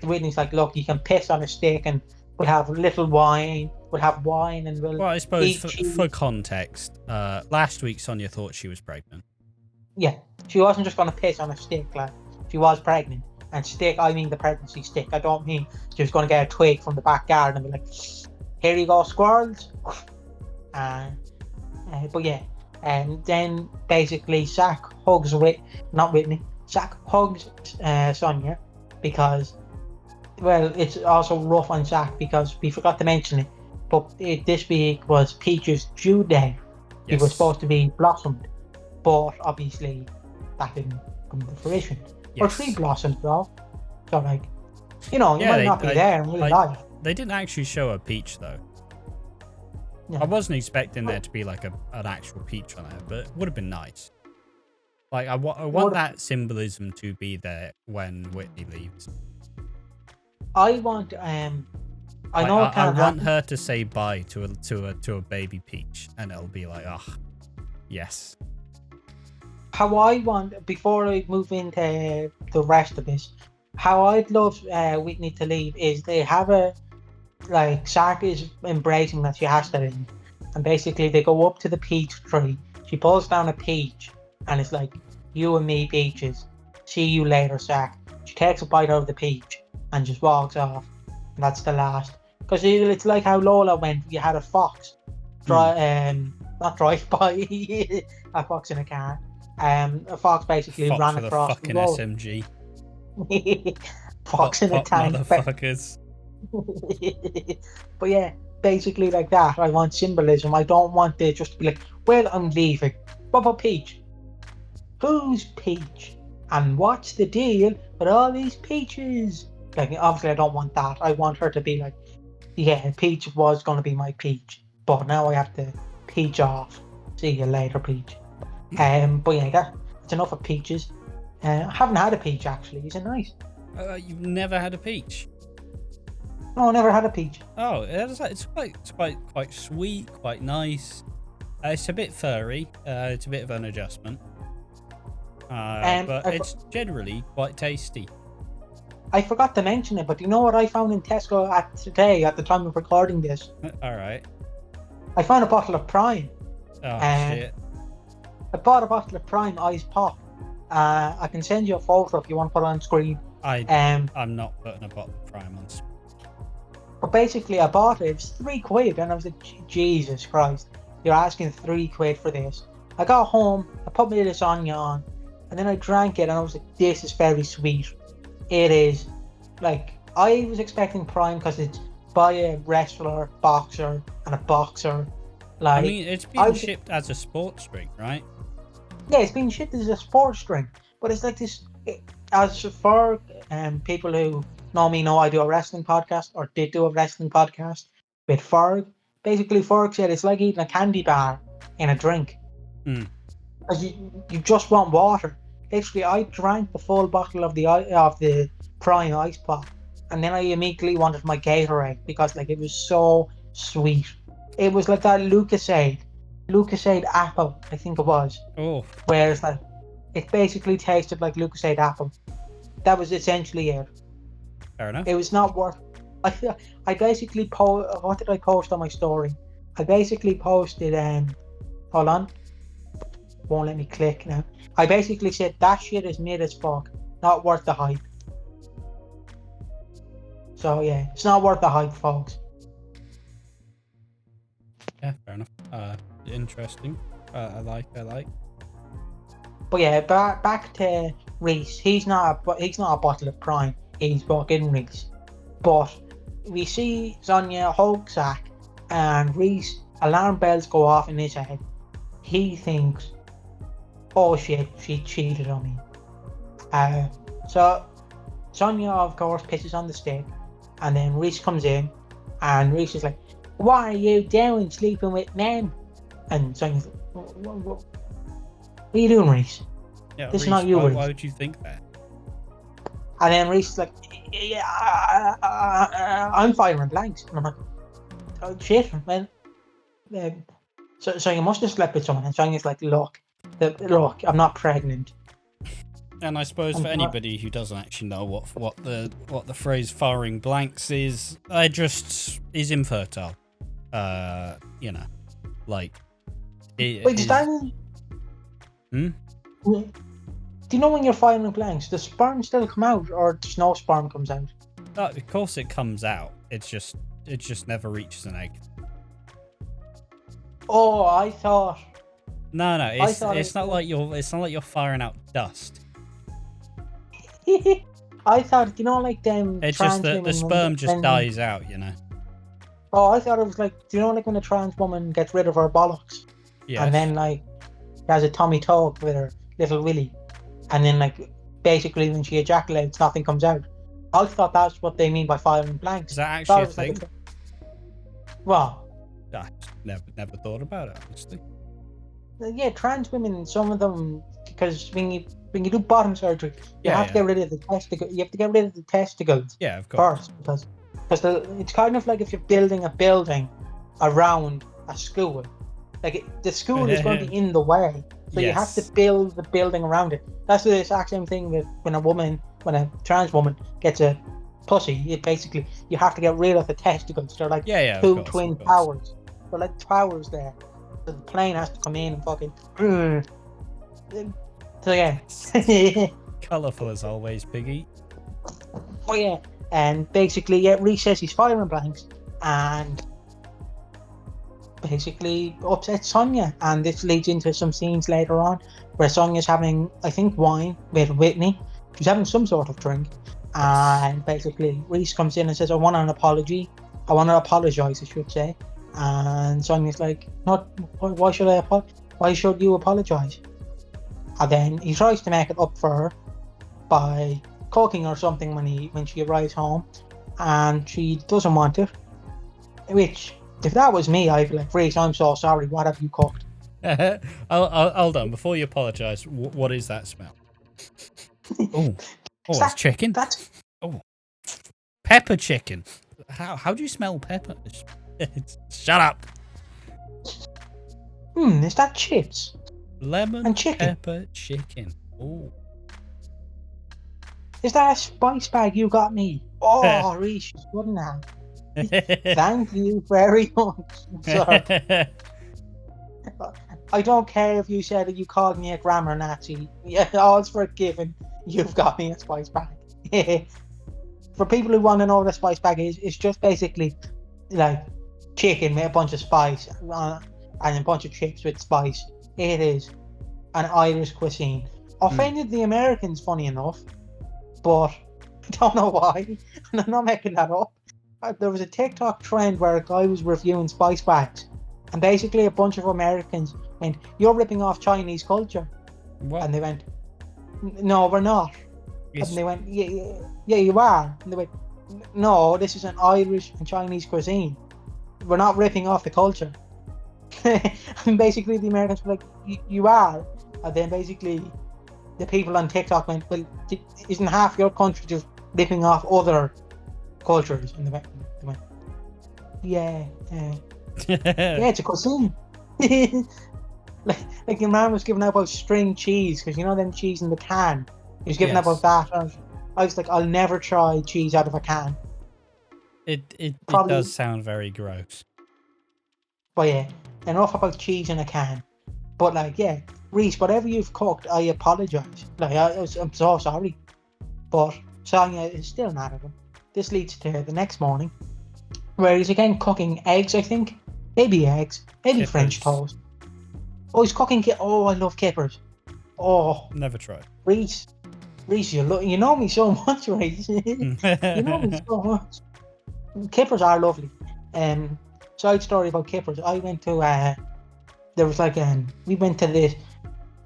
Whitney's like, look, you can piss on a stick, and we'll have a little wine. We'll have wine, and we'll. Well, I suppose for context, last week Sonia thought she was pregnant. Yeah, she wasn't just going to piss on a stick, like she was pregnant. And stick, I mean the pregnancy stick. I don't mean she was going to get a twig from the back garden and be like, here you go, squirrels. But yeah, and then basically Zach hugs Zach hugs Sonia because, well, it's also rough on Zach because we forgot to mention it, but this week was Peach's due day. Yes. He was supposed to be blossomed, but obviously that didn't come to fruition. Yes. Or tree blossoms though, so like, you might not be there in real life. They didn't actually show a peach though. Yeah. I wasn't expecting there to be like an actual peach on there, but it would have been nice. Like I want that symbolism to be there when Whitney leaves. I want I want her to say bye to a baby peach, and it'll be like, yes. How I want, before I move into the rest of this, how I'd love Whitney to leave is they have Zach is embracing that she has to leave. And basically they go up to the peach tree. She pulls down a peach and it's like, you and me peaches. See you later, Zach. She takes a bite out of the peach and just walks off. And that's the last. Because it's like how Lola went, you had a fox. Not drive by, a fox in a car. A fox basically ran across the road. SMG. Fox in a tank. Motherfuckers. But yeah, basically like that. I want symbolism. I don't want it just to be like, well, I'm leaving. What about Peach? Who's Peach? And what's the deal with all these peaches? Like, obviously I don't want that. I want her to be like, yeah, Peach was going to be my Peach, but now I have to peach off. See you later, Peach. But yeah, that's enough of peaches. I haven't had a peach actually. Is it nice? You've never had a peach? No, I never had a peach. Oh, it's quite sweet, quite nice. It's a bit furry. It's a bit of an adjustment. But it's generally quite tasty. I forgot to mention it, but you know what I found in Tesco today at the time of recording this? All right. I found a bottle of Prime. Oh shit. I bought a bottle of Prime Ice Pop. I can send you a photo if you want to put it on screen. I'm not putting a bottle of Prime on. But basically, I bought it. It was £3, and I was like, Jesus Christ, you're asking £3 for this. I got home, I put my lasagna on, and then I drank it, and I was like, this is very sweet. It is. Like, I was expecting Prime because it's by a wrestler, boxer, and a boxer. Like, I mean, it's being shipped as a sports drink, right? Yeah, it's being shipped as a sports drink, but it's like this. As for people who know me, know I do a wrestling podcast, or did do a wrestling podcast with Ferg. Basically, Ferg said it's like eating a candy bar in a drink. Because you just want water. Basically, I drank the full bottle of the Prime Ice Pop, and then I immediately wanted my Gatorade because like it was so sweet. It was like that Lucasade apple, I think it was. Oh. Where it's like, it basically tasted like Lucasade apple. That was essentially it. Fair enough. It was not worth. I basically what did I post on my story? I basically posted hold on. Won't let me click now. I basically said that shit is mid as fuck. Not worth the hype. So yeah, it's not worth the hype, folks. Yeah, fair enough. Interesting. I like. But yeah, back to Reese. He's not a bottle of Prime. He's fucking Reese. But we see Sonia hug Zach, and Reese, alarm bells go off in his head. He thinks, oh shit, she cheated on me. So Sonia, of course, pisses on the stick, and then Reese comes in, and Reese is like, what are you doing sleeping with men? And Sonia's like, what are you doing, Reese? Yeah, this Reese, is not you, Reese. Why would you think that? And then Reese is like, yeah, I'm firing blanks. And I'm like, oh shit, man. So you must have slept with someone. And Sonia's like, look, I'm not pregnant. And I suppose for anybody who doesn't actually know what the phrase firing blanks is, just is infertile. You know, like. Wait, does that mean? Do you know when you're firing blanks, does sperm still come out, or does no sperm comes out? Of course, it comes out. It just never reaches an egg. Oh, I thought. No, it's not like you're firing out dust. I thought, you know, like them. It's just that the sperm just dies out, you know. Oh, I thought it was like, do you know, like when a trans woman gets rid of her bollocks, and then like has a tummy tuck with her little willy, and then like basically when she ejaculates, nothing comes out. I thought that's what they mean by firing blanks. Is that actually a thing? Well, I never thought about it, honestly. Yeah, trans women, some of them, because when you do bottom surgery, you have to get rid of the testicles. You have to get rid of the testicles. Yeah, of course. First, because it's kind of like if you're building a building around a school. Like the school is going to be in the way, so you have to build the building around it. That's the exact same thing with when a trans woman gets a pussy. It basically, you have to get rid of the testicles. They're like two twin towers. They're like towers there. So the plane has to come in and fucking. So yeah. Colourful as always, Piggy. Oh yeah, and basically, Reese says he's firing blanks, and basically upsets Sonia, and this leads into some scenes later on where Sonia's having, I think, wine with Whitney. She's having some sort of drink, and basically Reese comes in and says, I want to apologise, I should say. And Sonia's like, "Not. Why should I apologize? Why should you apologise?" And then he tries to make it up for her by cooking or something when she arrives home, and she doesn't want it. Which, if that was me, I'd be like, "Reese, I'm so sorry. What have you cooked?" Hold on. Before you apologise, what is that smell? It's chicken. Pepper chicken. How do you smell pepper? Shut up. Is that chips? Lemon and chicken. Pepper chicken. Oh. Is that a spice bag you got me? Oh, Reese, good now. Thank you very much. I don't care if you said that you called me a grammar Nazi. Yeah, all's forgiven. You've got me a spice bag. For people who want to know what a spice bag is, it's just basically like chicken with a bunch of spice and a bunch of chips with spice. It is an Irish cuisine. Offended the Americans, funny enough, but I don't know why. And I'm not making that up. There was a TikTok trend where a guy was reviewing spice bags, and basically a bunch of Americans went, "You're ripping off Chinese culture," What? and they went, "No, we're not." And they went, yeah, you are." And they went, "No, this is an Irish and Chinese cuisine. We're not ripping off the culture." And basically the Americans were like, "You are." And then basically the people on TikTok went, "Well, isn't half your country just ripping off other cultures?" And they went yeah, it's a cuisine. like your man was giving out about string cheese, because you know them cheese in the can. He was giving about that. And I was like, I'll never try cheese out of a can. It does sound very gross. But yeah, enough about cheese in a can. But like, yeah, Reese, whatever you've cooked, I apologise. Like, I'm so sorry. But Sonia is still mad at him. This leads to the next morning, where he's again cooking eggs, I think. Maybe eggs. Maybe Kippers. French toast. Oh, he's cooking oh, I love kippers. Oh. Never tried. Reese, you know me so much, Reese. You know me so much. Kippers are lovely. Side story about kippers. I went to there was like we went to this.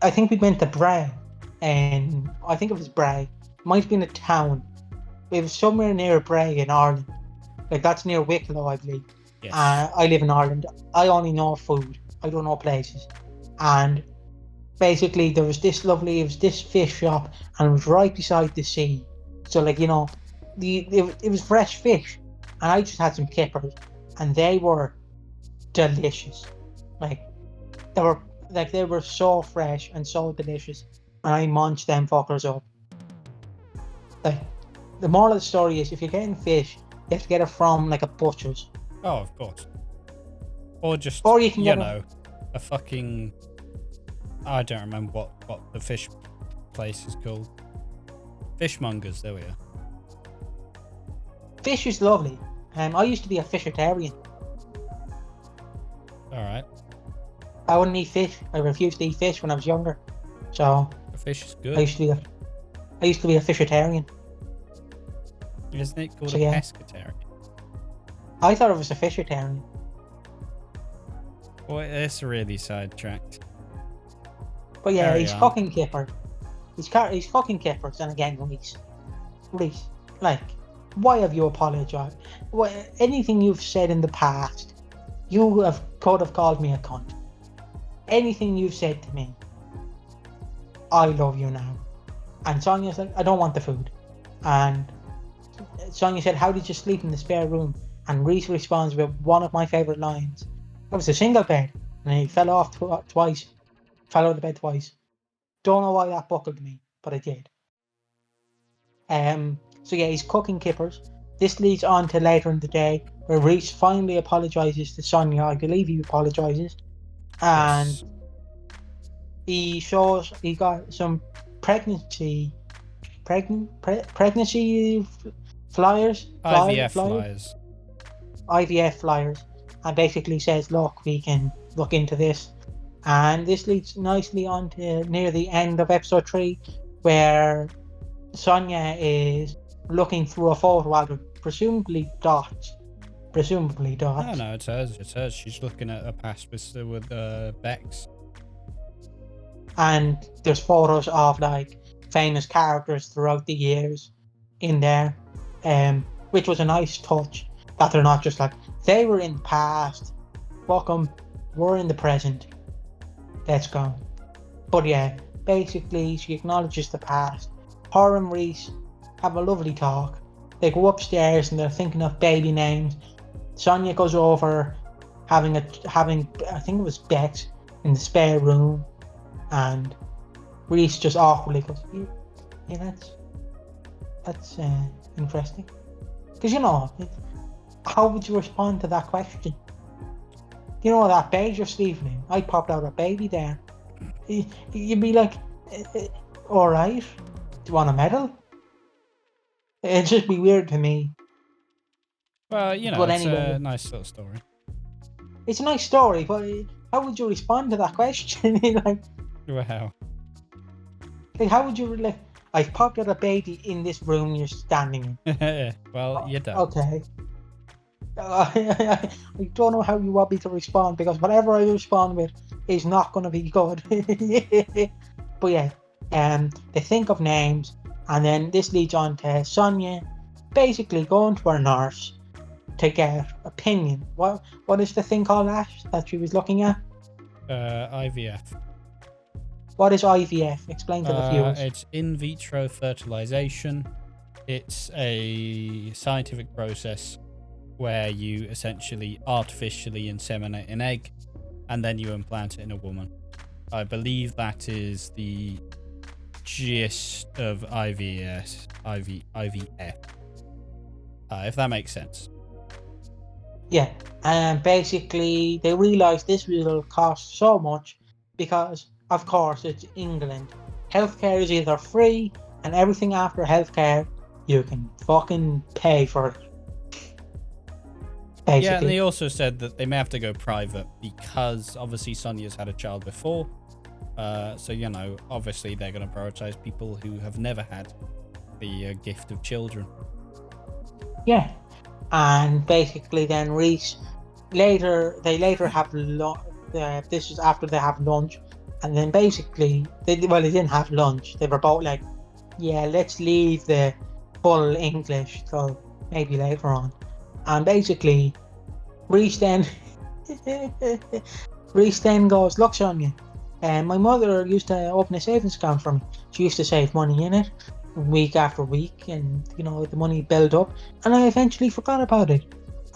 I think we went to Bray, and I think it was Bray. Might have been a town. It was somewhere near Bray in Ireland. Like that's near Wicklow, I believe. Yes. I live in Ireland. I only know food. I don't know places. And basically there was this fish shop, and it was right beside the sea. So like, you know, it was fresh fish, and I just had some kippers, and they were delicious. They were so fresh and so delicious, and I munched them fuckers up. Like, the moral of the story is, if you're getting fish, you have to get it from like a butcher's. Oh, of course. Or just, or you can get a fucking... I don't remember what the fish place is called. Fishmongers, there we are. Fish is lovely. I used to be a fishitarian. Alright. I wouldn't eat fish. I refused to eat fish when I was younger. So The fish is good. I used to be a fishitarian. Isn't it called So, a yeah. pescatarian? I thought it was a fishitarian. Boy, it's really sidetracked. But yeah, Carry he's on. cooking kippers. He's cooking kippers, and again, Reese, like, why have you apologised? Anything you've said in the past, could have called me a cunt. Anything you've said to me, I love you now. And Sonia's like, I don't want the food. And Sonia said, how did you sleep in the spare room? And Reese responds with one of my favourite lines. It was a single bed, and he fell off twice. Fell out of bed twice. Don't know why that buckled me, but it did. So yeah, he's cooking kippers. This leads on to later in the day, where Reese finally apologises to Sonia. I believe he apologises, and Yes. he shows he got some pregnancy flyers. IVF flyers. IVF flyers, and basically says, look, we can look into this. And this leads nicely on to near the end of episode 3, where Sonia is looking through a photo album, presumably dots. No, it's hers. She's looking at her past with Bex. And there's photos of like famous characters throughout the years in there, which was a nice touch, that they're not just like, they were in the past, fuck 'em, we're in the present, let's go. But yeah, basically she acknowledges the past. Her and Reese have a lovely talk. They go upstairs and they're thinking of baby names. Sonia goes over having I think it was Bex in the spare room, and Reese just awkwardly goes, yeah, that's interesting. Because, you know, how would you respond to that question? you know that beige you're sleeping in? I popped out a baby there. You'd be like, all right, do you want a medal? It'd just be weird to me. Well, But it's anyway, a nice little story. it's a nice story, but how would you respond to that question? Wow. Like, how would you, like, I've popped out a baby in this room you're standing in. Well, you don't. Okay. I don't know how you want me to respond, because whatever I respond with is not going to be good. But yeah, they think of names, and then this leads on to Sonia basically going to her nurse to get opinion. What is the thing called that she was looking at? IVF. What is IVF? Explain to the viewers. It's in vitro fertilization. It's a scientific process where you essentially artificially inseminate an egg and then you implant it in a woman. I believe that is the gist of IVF, if that makes sense. Yeah, and basically they realised this will cost so much because, of course, it's England. Healthcare is either free, and everything after healthcare, you can fucking pay for it. Basically. Yeah, and they also said that they may have to go private because obviously Sonia's had a child before. So, obviously they're going to prioritise people who have never had the gift of children. Yeah, and basically then Reese later have lunch. This is after they have lunch, and then basically they didn't have lunch. They were both like, yeah, let's leave the full English till maybe later on. And basically, Reese then goes, look, Sonia, my mother used to open a savings account for me. She used to save money in it week after week, and the money built up, and I eventually forgot about it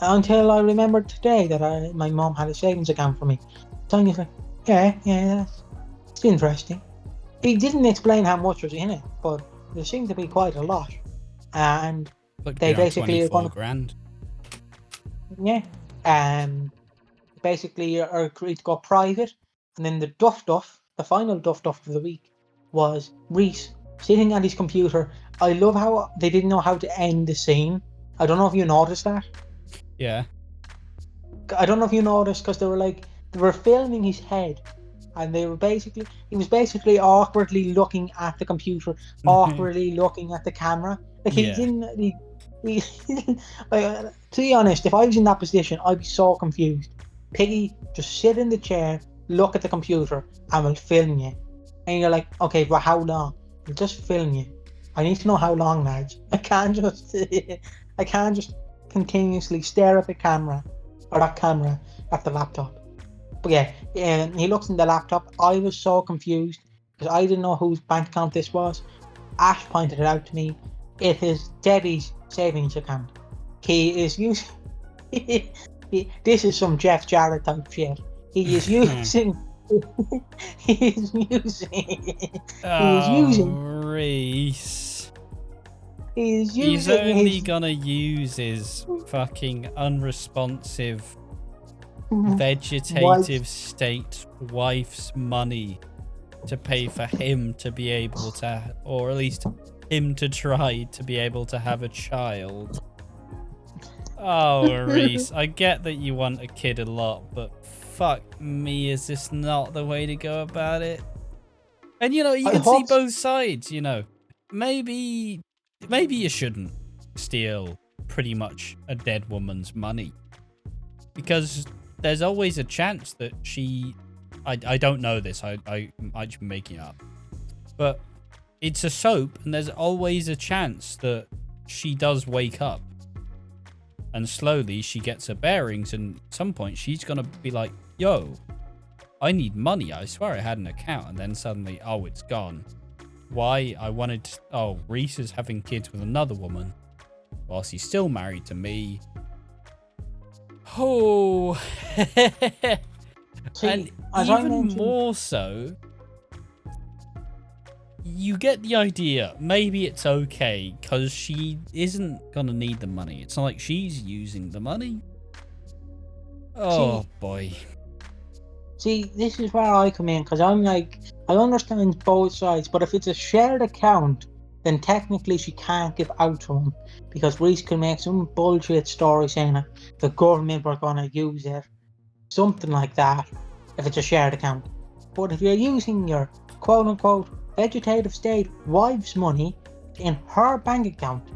until I remembered today that my mom had a savings account for me. Sonia's like, yeah, it's interesting. He didn't explain how much was in it, but there seemed to be quite a lot, and they basically 24 grand. Yeah, basically are agreed to go private, and then the final duff of the week was Reese sitting at his computer. I love how they didn't know how to end the scene. I don't know if you noticed that. Yeah. I don't know if you noticed, because they were filming his head, and he was basically awkwardly looking at the computer, awkwardly looking at the camera. Like he didn't. To be honest, if I was in that position, I'd be so confused. Piggy, just sit in the chair, look at the computer, and we'll film you. And you're like, okay, but how long? We'll just film you. I need to know how long, lads. I can't just continuously stare at the camera, or that camera at the laptop. But yeah, he looks in the laptop. I was so confused because I didn't know whose bank account this was. Ash pointed it out to me. It is Debbie's savings account. He is using. This is some Jeff Jarrett type shit. He is using. Reese. He's only gonna use his fucking unresponsive, vegetative state wife's money to pay for him to be able to, or at least him to try to be able to have a child. Oh, Reese, I get that you want a kid a lot, but fuck me, is this not the way to go about it? And you can see both sides, Maybe you shouldn't steal pretty much a dead woman's money, because there's always a chance that I don't know this, I might be making it up, but it's a soap, and there's always a chance that she does wake up and slowly she gets her bearings, and at some point she's gonna be like, yo, I need money, I swear I had an account, and then suddenly, oh, it's gone. Why? Reese is having kids with another woman whilst he's still married to me. Oh. And even more so, you get the idea. Maybe it's okay because she isn't gonna need the money. It's not like she's using the money. Oh boy. See, this is where I come in, because I'm like, I understand both sides, but if it's a shared account, then technically she can't give out to him, because Reese can make some bullshit story saying that the government were going to use it, something like that, if it's a shared account. But if you're using your quote-unquote vegetative state wife's money in her bank account,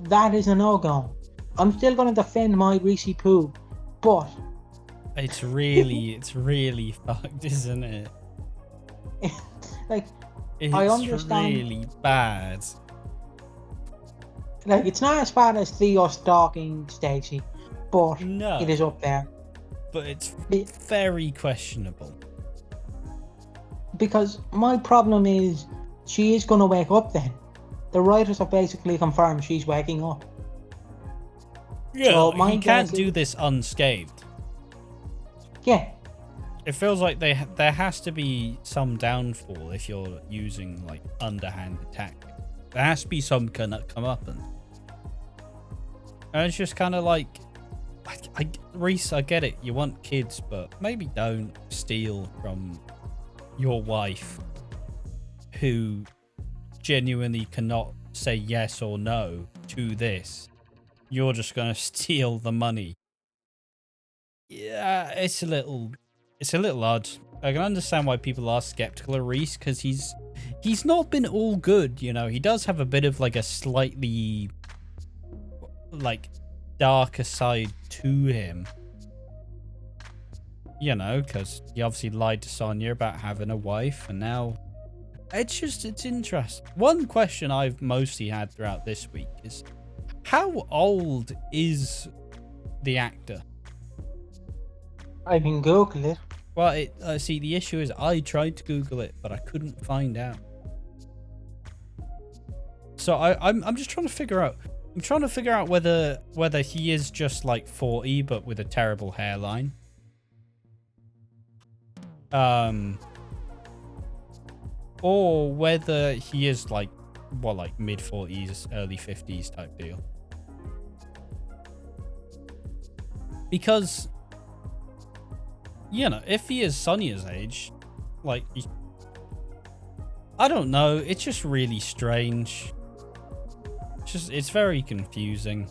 that is a no-go. I'm still going to defend my Reese poo, but... It's really fucked, isn't it? Like, It's I understand. really bad. Like, it's not as bad as Theo stalking Stacey, but No. it is up there. But it's very questionable. Because my problem is, she is going to wake up then. The writers have basically confirmed she's waking up. Yeah, So he can't do this unscathed. Yeah. It feels like there has to be some downfall if you're using like underhanded tactics. There has to be some kind of comeuppance. And it's just kind of like, Reese, I get it. You want kids, but maybe don't steal from your wife, who genuinely cannot say yes or no to this. You're just gonna steal the money. Yeah, it's a little odd. I can understand why people are skeptical of Reese, because he's not been all good, you know. He does have a bit of like a slightly like darker side to him, you know, because he obviously lied to Sonia about having a wife, and now it's interesting. One question I've mostly had throughout this week is, how old is the actor? I can Google it. Well, see, the issue is I tried to Google it, but I couldn't find out. So I'm just trying to figure out. I'm trying to figure out whether he is just like 40, but with a terrible hairline. Or whether he is like mid 40s, early 50s type deal. Because, you know, if he is Sonia's age, like, I don't know. It's just really strange. It's very confusing.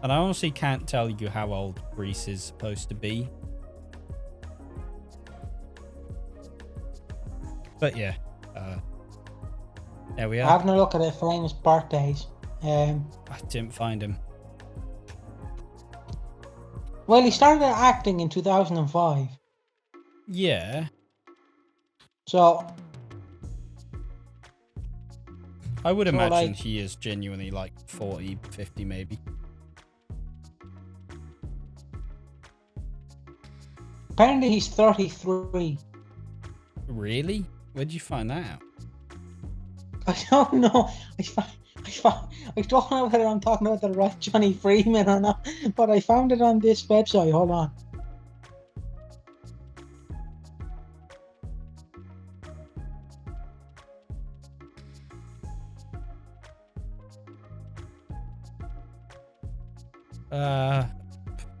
And I honestly can't tell you how old Reese is supposed to be. But yeah, there we are. Having a look at their famous birthdays. I didn't find him. Well, he started acting in 2005. Yeah. So I would imagine like, he is genuinely like 40, 50 maybe. Apparently he's 33. Really? Where'd you find that out? I don't know. I don't know whether I'm talking about the right Johnny Freeman or not, but I found it on this website. Hold on.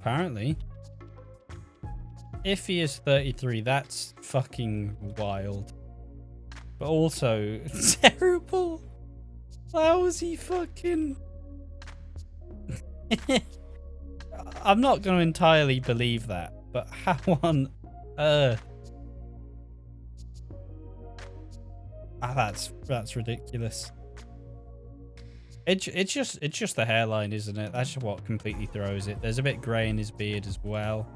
Apparently. If he is 33, that's fucking wild. But also terrible. How is he fucking... I'm not going to entirely believe that, but how on earth? That's ridiculous. It's just the hairline, isn't it? That's what completely throws it. There's a bit grey in his beard as well.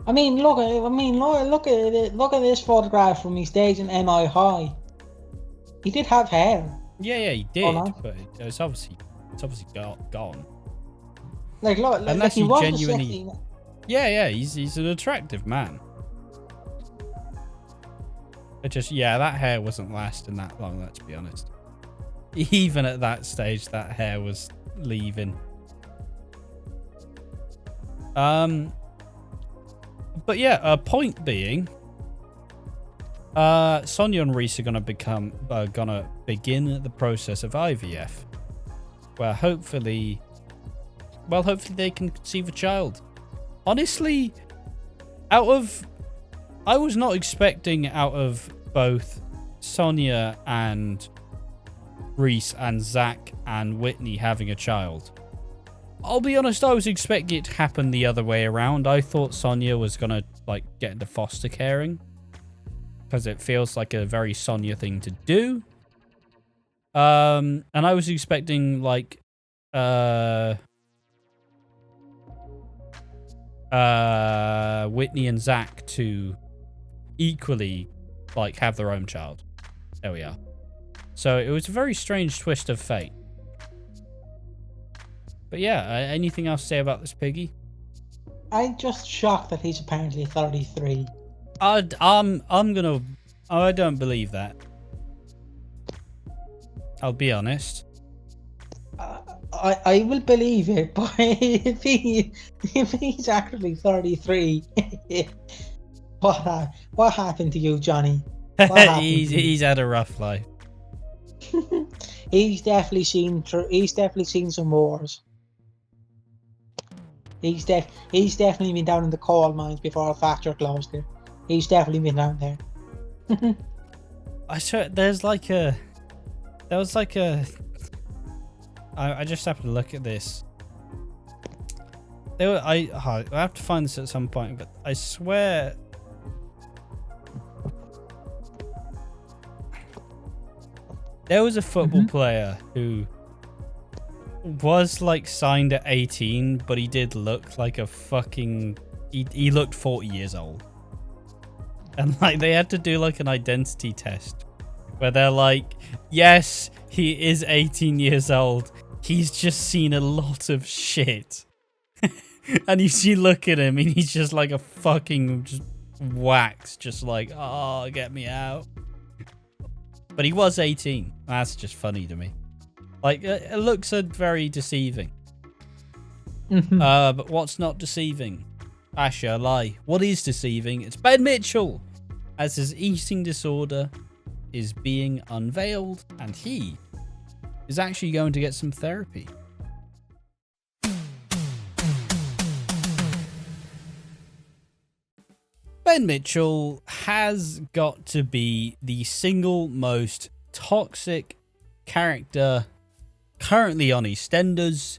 I mean, look at it. Look at this photograph from his days in MI High. He did have hair. Yeah, he did, but it's obviously gone. Like, look, unless he he genuinely. Yeah, he's an attractive man. It just, that hair wasn't lasting that long. Let's be honest. Even at that stage, that hair was leaving. But yeah, point being, Sonia and Reese are gonna begin the process of IVF, where hopefully they can conceive a child. Honestly, I was not expecting out of both Sonia and Reese and Zach and Whitney having a child. I'll be honest, I was expecting it to happen the other way around. I thought Sonia was gonna like get into foster caring because it feels like a very Sonia thing to do. And I was expecting like Whitney and Zach to equally like have their own child. There we are. So it was a very strange twist of fate. But yeah, anything else to say about this Piggy? I'm just shocked that he's apparently 33. I don't believe that. I'll be honest. I will believe it, but if he's actually 33, what happened to you, Johnny? He's had a rough life. He's definitely seen some wars. He's definitely been down in the coal mines before a factory closed there. He's definitely been down there. I swear, I just have to look at this. I have to find this at some point, but I swear there was a football player who was like signed at 18, but he did look like a fucking... He looked 40 years old. And like they had to do like an identity test where they're like, yes, he is 18 years old. He's just seen a lot of shit. And you look at him and he's just like a fucking just wax, just like, oh, get me out. But he was 18. That's just funny to me. Like, it looks very deceiving. But what's not deceiving? Asher, lie. What is deceiving? It's Ben Mitchell, as his eating disorder is being unveiled, and he is actually going to get some therapy. Ben Mitchell has got to be the single most toxic character currently on EastEnders,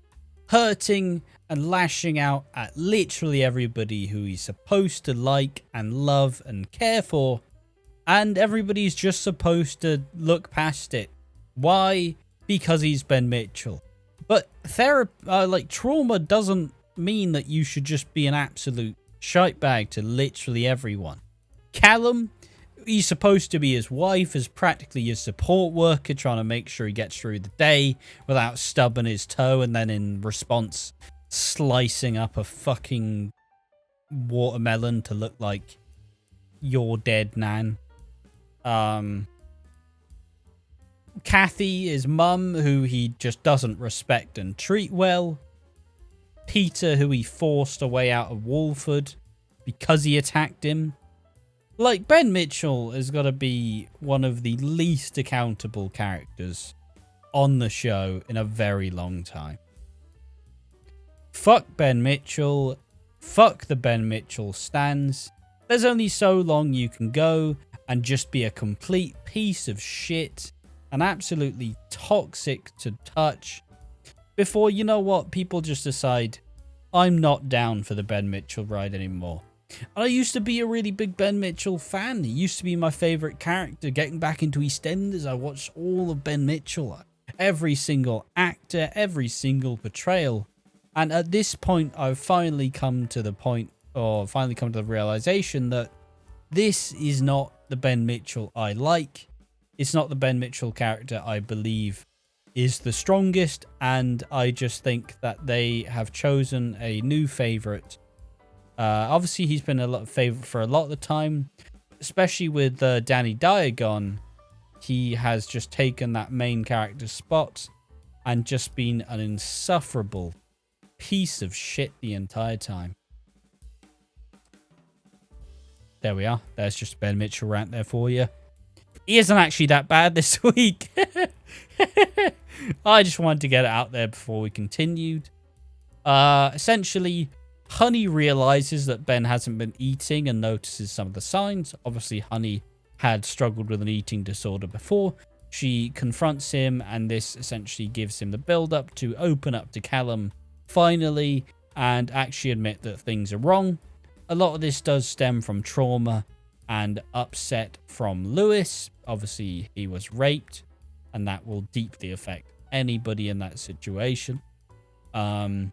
hurting and lashing out at literally everybody who he's supposed to like and love and care for, and everybody's just supposed to look past it. Why? Because he's Ben Mitchell. But trauma doesn't mean that you should just be an absolute shitebag to literally everyone. Callum, he's supposed to be his wife, as practically his support worker, trying to make sure he gets through the day without stubbing his toe and then in response slicing up a fucking watermelon to look like your dead nan. Kathy, his mum, who he just doesn't respect and treat well. Peter, who he forced away out of Walford because he attacked him. Like, Ben Mitchell has got to be one of the least accountable characters on the show in a very long time. Fuck Ben Mitchell. Fuck the Ben Mitchell stans. There's only so long you can go and just be a complete piece of shit and absolutely toxic to touch before, you know what, people just decide, I'm not down for the Ben Mitchell ride anymore. And I used to be a really big Ben Mitchell fan. He used to be my favourite character. Getting back into EastEnders, I watched all of Ben Mitchell. Every single actor, every single portrayal. And at this point, I've finally come to the realization that this is not the Ben Mitchell I like. It's not the Ben Mitchell character I believe is the strongest. And I just think that they have chosen a new favourite. Obviously, he's been a favourite for a lot of the time, especially with Danny Dyer gone. He has just taken that main character spot and just been an insufferable piece of shit the entire time. There we are. There's just a Ben Mitchell rant there for you. He isn't actually that bad this week. I just wanted to get it out there before we continued. Essentially, Honey realizes that Ben hasn't been eating and notices some of the signs. Obviously, Honey had struggled with an eating disorder before. She confronts him, and this essentially gives him the build-up to open up to Callum finally and actually admit that things are wrong. A lot of this does stem from trauma and upset from Lewis. Obviously, he was raped, and that will deeply affect anybody in that situation. And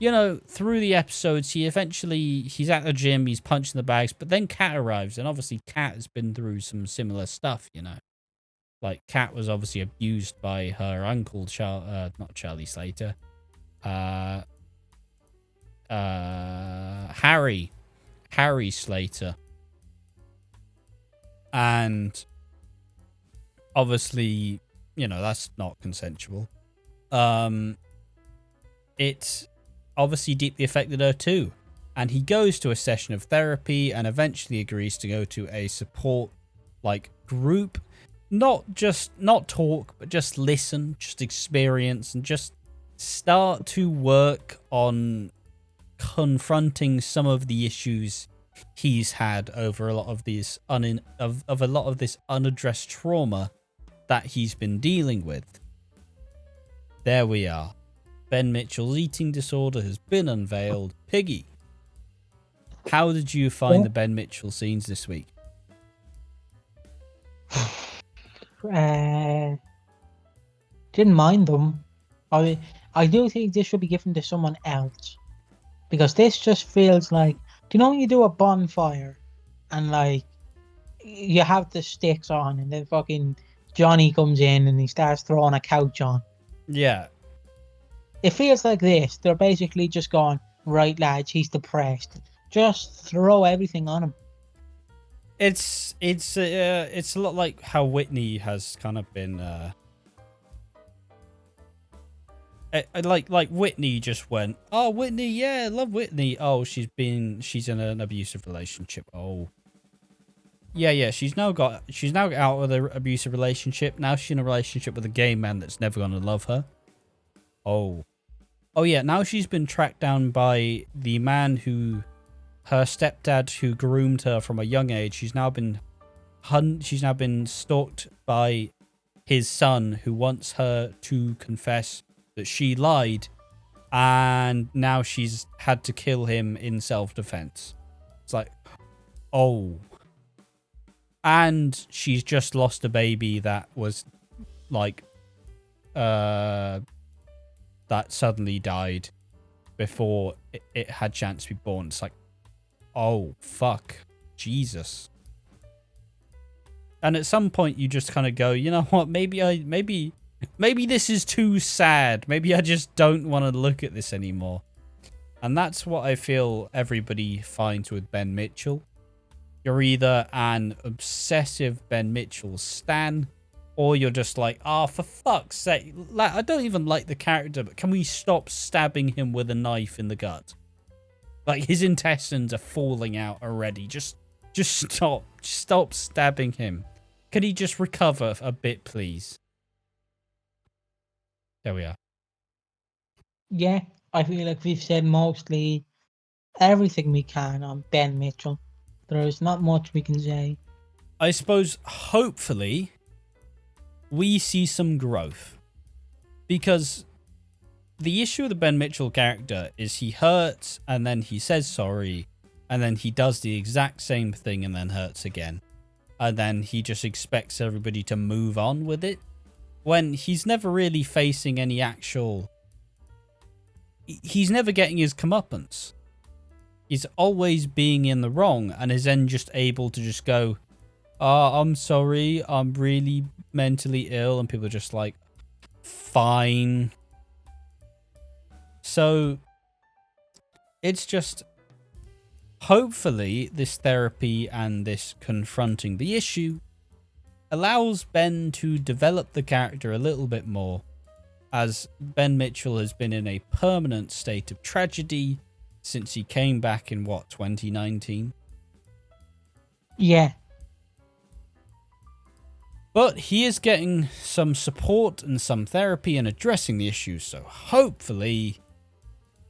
you know, through the episodes, he's at the gym, he's punching the bags, but then Kat arrives, and obviously Kat has been through some similar stuff, you know. Like, Kat was obviously abused by her uncle, not Charlie Slater, Harry Slater. And obviously, you know, that's not consensual. It obviously deeply affected her too. And he goes to a session of therapy and eventually agrees to go to a support group. Not talk, but just listen, just experience, and just start to work on confronting some of the issues he's had over a lot of these of a lot of this unaddressed trauma that he's been dealing with. There we are. Ben Mitchell's eating disorder has been unveiled. Piggy, how did you find the Ben Mitchell scenes this week? Didn't mind them. I do think this should be given to someone else, because this just feels like, do you know when you do a bonfire and like you have the sticks on and then fucking Johnny comes in and he starts throwing a couch on? Yeah. It feels like this. They're basically just going, right lads, he's depressed. Just throw everything on him. It's a lot like how Whitney has kind of been like Whitney just went, oh, Whitney, yeah, love Whitney. Oh, she's in an abusive relationship. Oh, yeah, she's now out of the abusive relationship. Now she's in a relationship with a gay man that's never gonna love her. Oh yeah, now she's been tracked down by the man who, her stepdad, who groomed her from a young age. She's now been stalked by his son, who wants her to confess that she lied, and now she's had to kill him in self-defense. It's like, oh. And she's just lost a baby that was like that suddenly died before it had chance to be born. It's like, oh, fuck. Jesus. And at some point you just kind of go, you know what, maybe this is too sad. Maybe I just don't want to look at this anymore. And that's what I feel everybody finds with Ben Mitchell. You're either an obsessive Ben Mitchell stan, or you're just like, oh, for fuck's sake. I don't even like the character, but can we stop stabbing him with a knife in the gut? Like, his intestines are falling out already. Just stop. Stop stabbing him. Can he just recover a bit, please? There we are. Yeah, I feel like we've said mostly everything we can on Ben Mitchell. There's not much we can say. I suppose, hopefully, we see some growth. Because the issue with the Ben Mitchell character is he hurts, and then he says sorry, and then he does the exact same thing and then hurts again. And then he just expects everybody to move on with it, when he's never really facing any actual... He's never getting his comeuppance. He's always being in the wrong, and is then just able to just go, oh, I'm sorry, I'm really mentally ill, and people are just like, fine. So, it's just, hopefully, this therapy and this confronting the issue allows Ben to develop the character a little bit more, as Ben Mitchell has been in a permanent state of tragedy since he came back in, 2019? Yeah. But he is getting some support and some therapy and addressing the issues, so hopefully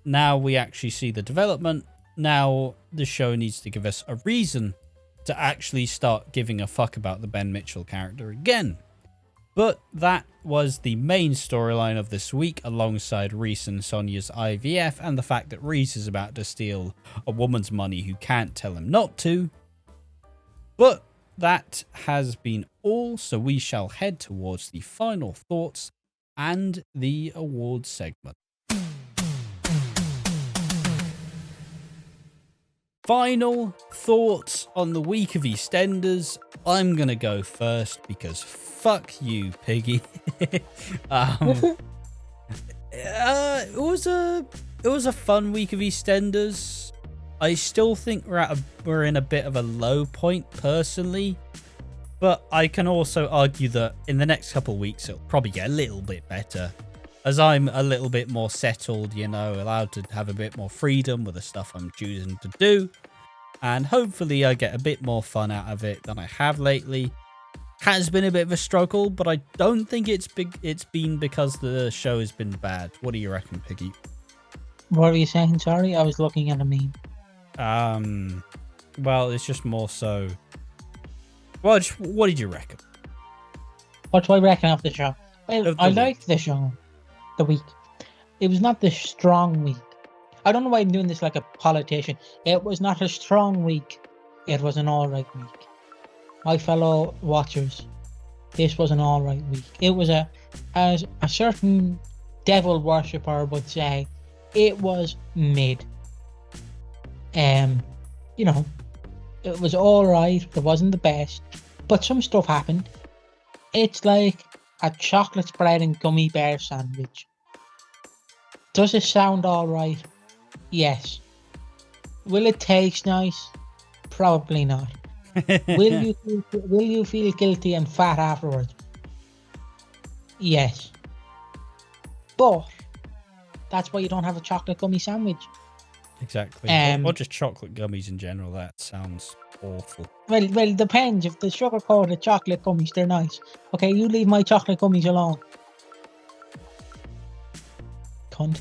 now we actually see the development. Now the show needs to give us a reason to actually start giving a fuck about the Ben Mitchell character again. But that was the main storyline of this week, alongside Reese and Sonia's IVF and the fact that Reese is about to steal a woman's money who can't tell him not to. But that has been all, so we shall head towards the final thoughts and the awards segment. Final thoughts on the week of EastEnders. I'm going to go first because fuck you, Piggy. It was a fun week of EastEnders. I still think we're in a bit of a low point personally, but I can also argue that in the next couple of weeks it'll probably get a little bit better, as I'm a little bit more settled, you know, allowed to have a bit more freedom with the stuff I'm choosing to do, and hopefully I get a bit more fun out of it than I have lately. Has been a bit of a struggle, but I don't think it's been because the show has been bad. What do you reckon, Piggy? What were you saying? Sorry, I was looking at a meme. Well, it's just more so. Well, what did you reckon? What do I reckon of the show? Well, I liked the show. The week. It was not the strong week. I don't know why I'm doing this like a politician. It was not a strong week. It was an alright week. My fellow watchers, this was an alright week. It was as a certain devil worshipper would say, it was mid. You know, it was alright. It wasn't the best, but some stuff happened. It's like a chocolate spread and gummy bear sandwich. Does it sound alright? Yes. Will it taste nice? Probably not. Will you feel guilty and fat afterwards? Yes. But that's why you don't have a chocolate gummy sandwich. Exactly. Or just chocolate gummies in general. That sounds awful. Well, it depends. If the sugar-coated chocolate gummies, they're nice. Okay, you leave my chocolate gummies alone. Cunt.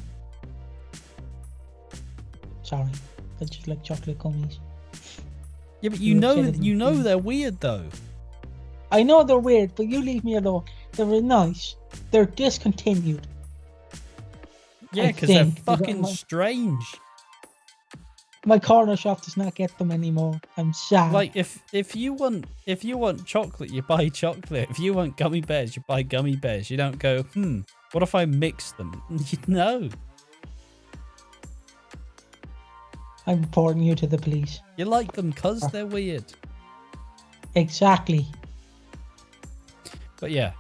Sorry, I just like chocolate gummies. Yeah, but you know they're weird though. I know they're weird, but you leave me alone. They're nice. They're discontinued. Yeah, because they're fucking strange. My corner shop does not get them anymore. I'm sad. Like if you want chocolate, you buy chocolate. If you want gummy bears, you buy gummy bears. You don't go, what if I mix them? No. I'm reporting you to the police. You like them because they're weird. Exactly. But yeah,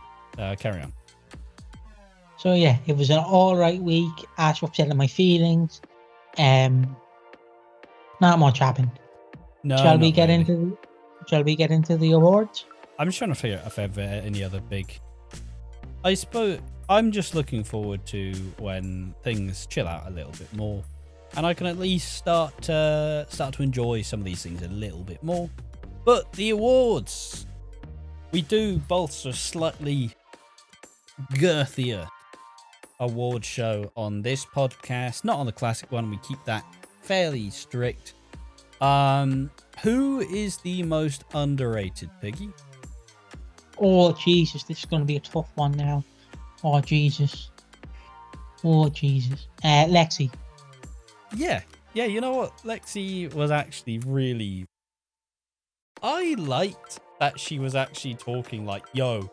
carry on. So yeah, it was an alright week. Ash upset my feelings. Not much happened. No. Shall we get into the awards? I'm just trying to figure out if there are any other big. I suppose I'm just looking forward to when things chill out a little bit more, and I can at least start to enjoy some of these things a little bit more. But the awards, we do bolster slightly girthier award show on this podcast, not on the classic one. We keep that fairly strict. Who is the most underrated, Piggy? Oh Jesus, this is going to be a tough one now. Oh Jesus. Lexi. Yeah, you know what? Lexi was actually really... I liked that she was actually talking like, yo,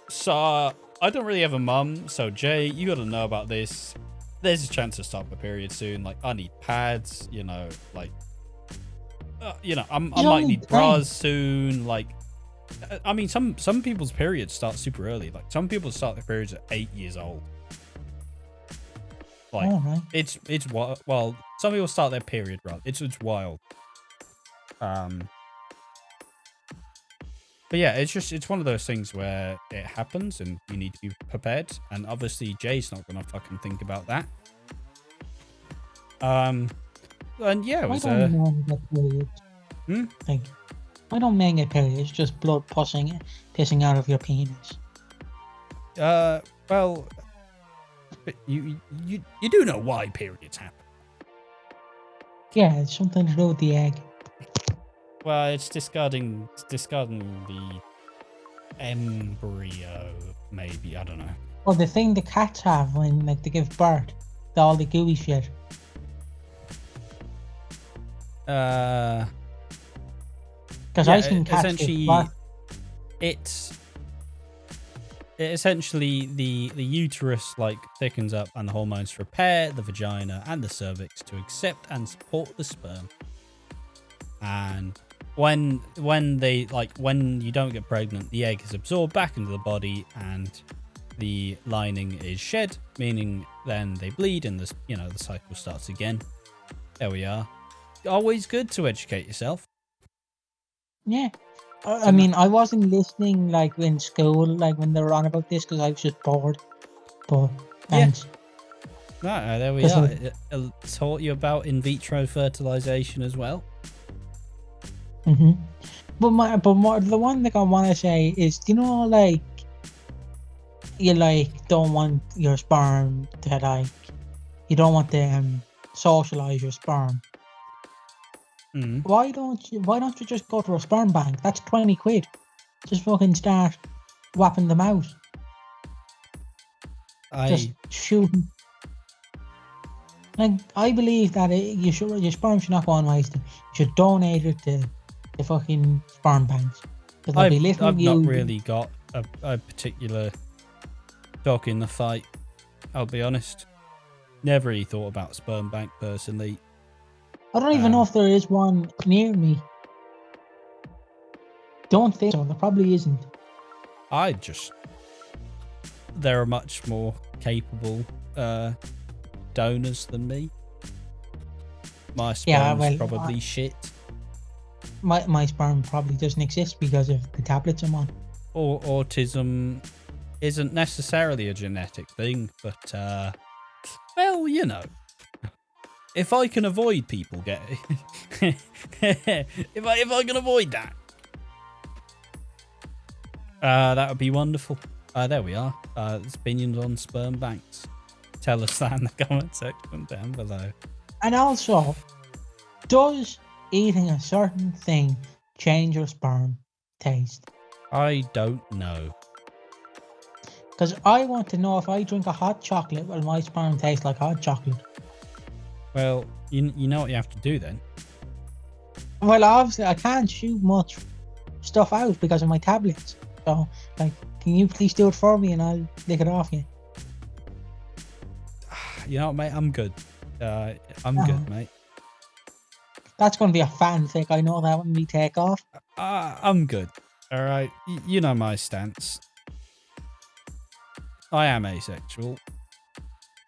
so I don't really have a mum, so Jay, you gotta know about this. There's a chance to start my period soon. Like, I need pads, you know, like, I might need bras soon. Like, I mean, some people's periods start super early. Like, some people start their periods at 8 years old. Like, it's well, some people start their period rather. It's wild. But yeah, it's one of those things where it happens and you need to be prepared. And obviously Jay's not gonna fucking think about that. And yeah, it was Thank you. I don't mean get periods. It's just blood pissing out of your penis. Well, But you do know why periods happen. Yeah, it's something to do with the egg. Well, it's discarding the embryo, maybe. I don't know. Or the thing the cats have when like they give birth, all the gooey shit. Because I seen cats give birth. It essentially the uterus like thickens up and the hormones prepare the vagina and the cervix to accept and support the sperm. And when you don't get pregnant, the egg is absorbed back into the body and the lining is shed, meaning then they bleed and the cycle starts again. There we are. Always good to educate yourself. Yeah. I mean, I wasn't listening like in school, like when they were on about this, because I was just bored. But thanks. No, there we are. It taught you about in vitro fertilization as well. Mm-hmm. But the one thing I want to say is, like you like don't want your sperm to like you don't want to socialize your sperm. Mm. Why don't you just go to a sperm bank? That's 20 quid. Just fucking start whapping them out. Just shooting. Like, I believe that your sperm should not go on wasted. You should donate it to the fucking sperm banks. I've not really got a particular dog in the fight, I'll be honest. Never really thought about sperm bank personally. I don't even know if there is one near me. Don't think so. There probably isn't. There are much more capable donors than me. My sperm's probably shit. My sperm probably doesn't exist because of the tablets I'm on. Or autism isn't necessarily a genetic thing, but well, if I can avoid people getting, if I can avoid that, that would be wonderful. There we are. Opinions on sperm banks. Tell us that in the comment section down below. And also, does eating a certain thing change your sperm taste? I don't know. Because I want to know if I drink a hot chocolate, will my sperm taste like hot chocolate? Well, you know what you have to do then. Well, obviously, I can't shoot much stuff out because of my tablets. So, like, can you please do it for me and I'll lick it off you? You know what, mate? I'm good. I'm good, mate. That's going to be a fanfic. I know that when we take off. I'm good. All right. You know my stance. I am asexual.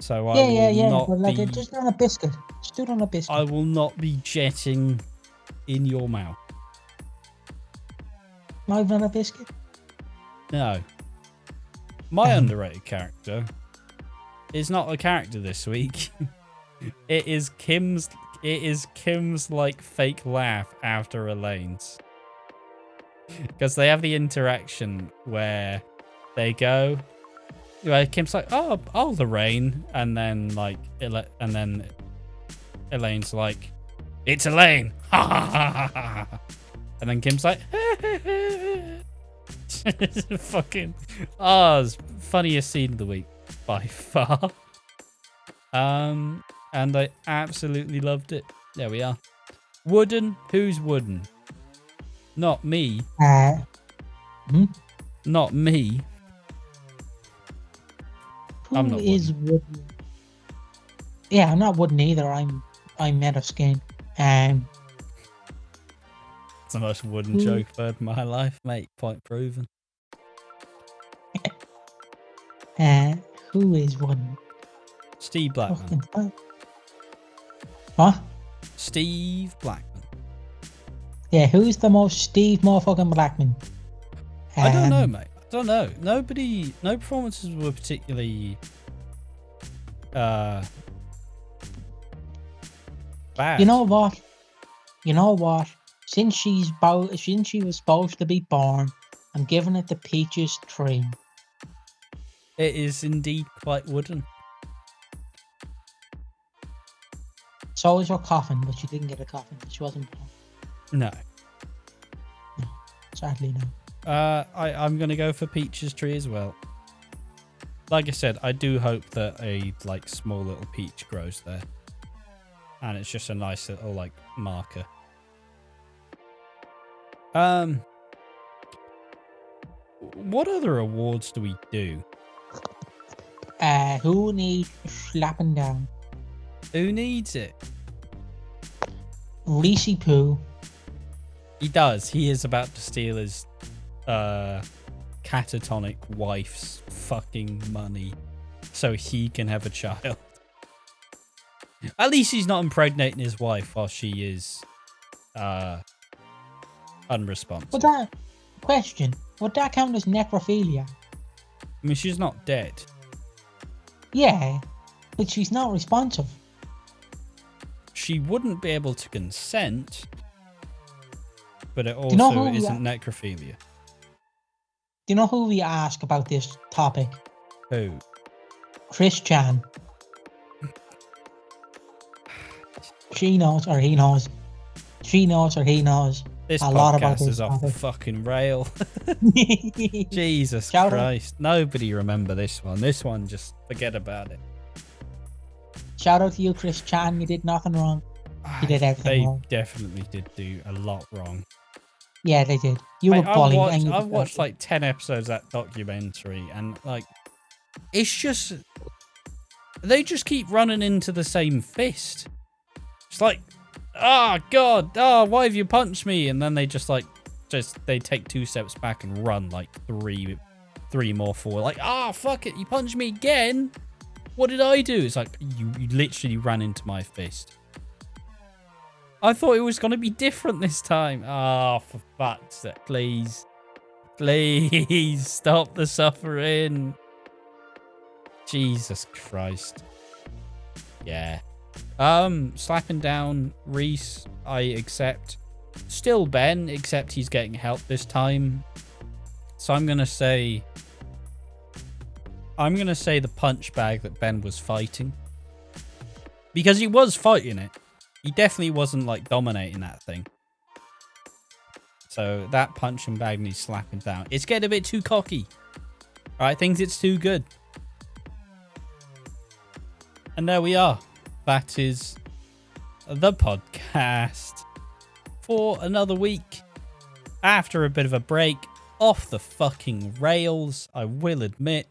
So I will not but like, be... just on a biscuit. Just do it on a biscuit. I will not be jetting in your mouth. Not even on a biscuit? No. My underrated character is not a character this week. It is Kim's like fake laugh after Elaine's. Because they have the interaction where they go, like Kim's like, oh Lorraine, and then Elaine's like, it's Elaine, and then Kim's like, fucking, it's funniest scene of the week by far. And I absolutely loved it. There we are. Wooden, who's wooden? Not me. Not me. I'm not wooden. Yeah, I'm not wooden either. I'm made of skin. It's the most wooden joke I've heard in my life, mate. Point proven. Who is wooden? Steve Blackman. What? Steve Blackman. Yeah, who's the most Steve motherfucking Blackman? I don't know, mate. I don't know. No performances were particularly bad. You know what? Since she was supposed to be born, I'm giving it the Peaches 3. It is indeed quite wooden. So was her coffin, but she didn't get a coffin. She wasn't born. No. No, sadly no. I'm gonna go for Peach's tree as well. Like I said, I do hope that a like small little peach grows there, and it's just a nice little like marker. What other awards do we do? Who needs slapping down? Who needs it? Reese Poo. He does. He is about to steal his catatonic wife's fucking money so he can have a child. At least he's not impregnating his wife while she is unresponsive. Would that question? Would that count as necrophilia? I mean, she's not dead. Yeah, but she's not responsive. She wouldn't be able to consent, but it also you know who isn't necrophilia. Do you know who we ask about this topic? Who? Chris Chan. She knows or he knows. She knows or he knows. This a lot about podcast this is off the topic. fucking rail. Jesus Shout Christ. Nobody remember this one. This one, just forget about it. Shout out to you, Chris Chan. You did nothing wrong. You did everything wrong. They definitely did do a lot wrong. Yeah, they did. You were bullied. I've watched like 10 episodes of that documentary, and like, it's just, they just keep running into the same fist. It's like, oh God, oh, why have you punched me? And then they they take 2 steps back and run like three more forward. Like, oh, fuck it, you punched me again? What did I do? It's like, you literally ran into my fist. I thought it was going to be different this time. Oh, for fuck's sake, please. Please, stop the suffering. Jesus Christ. Yeah. Slapping down Reese, I accept. Still Ben, except he's getting help this time. So I'm gonna say the punch bag that Ben was fighting. Because he was fighting it. He definitely wasn't like dominating that thing. So that punching bag needs slapping down. It's getting a bit too cocky. Alright, thinks it's too good. And there we are. That is the podcast for another week. After a bit of a break, off the fucking rails, I will admit.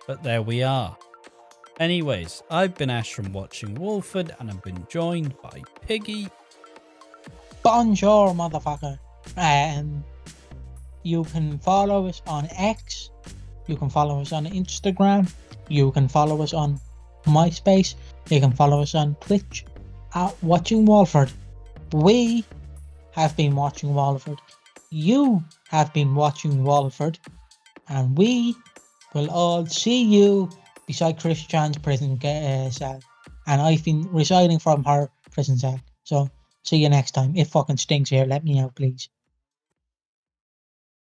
But there we are. Anyways, I've been Ash from Watching Walford, and I've been joined by Piggy. Bonjour, motherfucker. You can follow us on X. You can follow us on Instagram. You can follow us on MySpace. You can follow us on Twitch at Watching Walford. We have been watching Walford. You have been watching Walford. And we will all see you beside Chris Chan's prison cell. And I've been residing from her prison cell. So see you next time. It fucking stinks here. Let me out, please.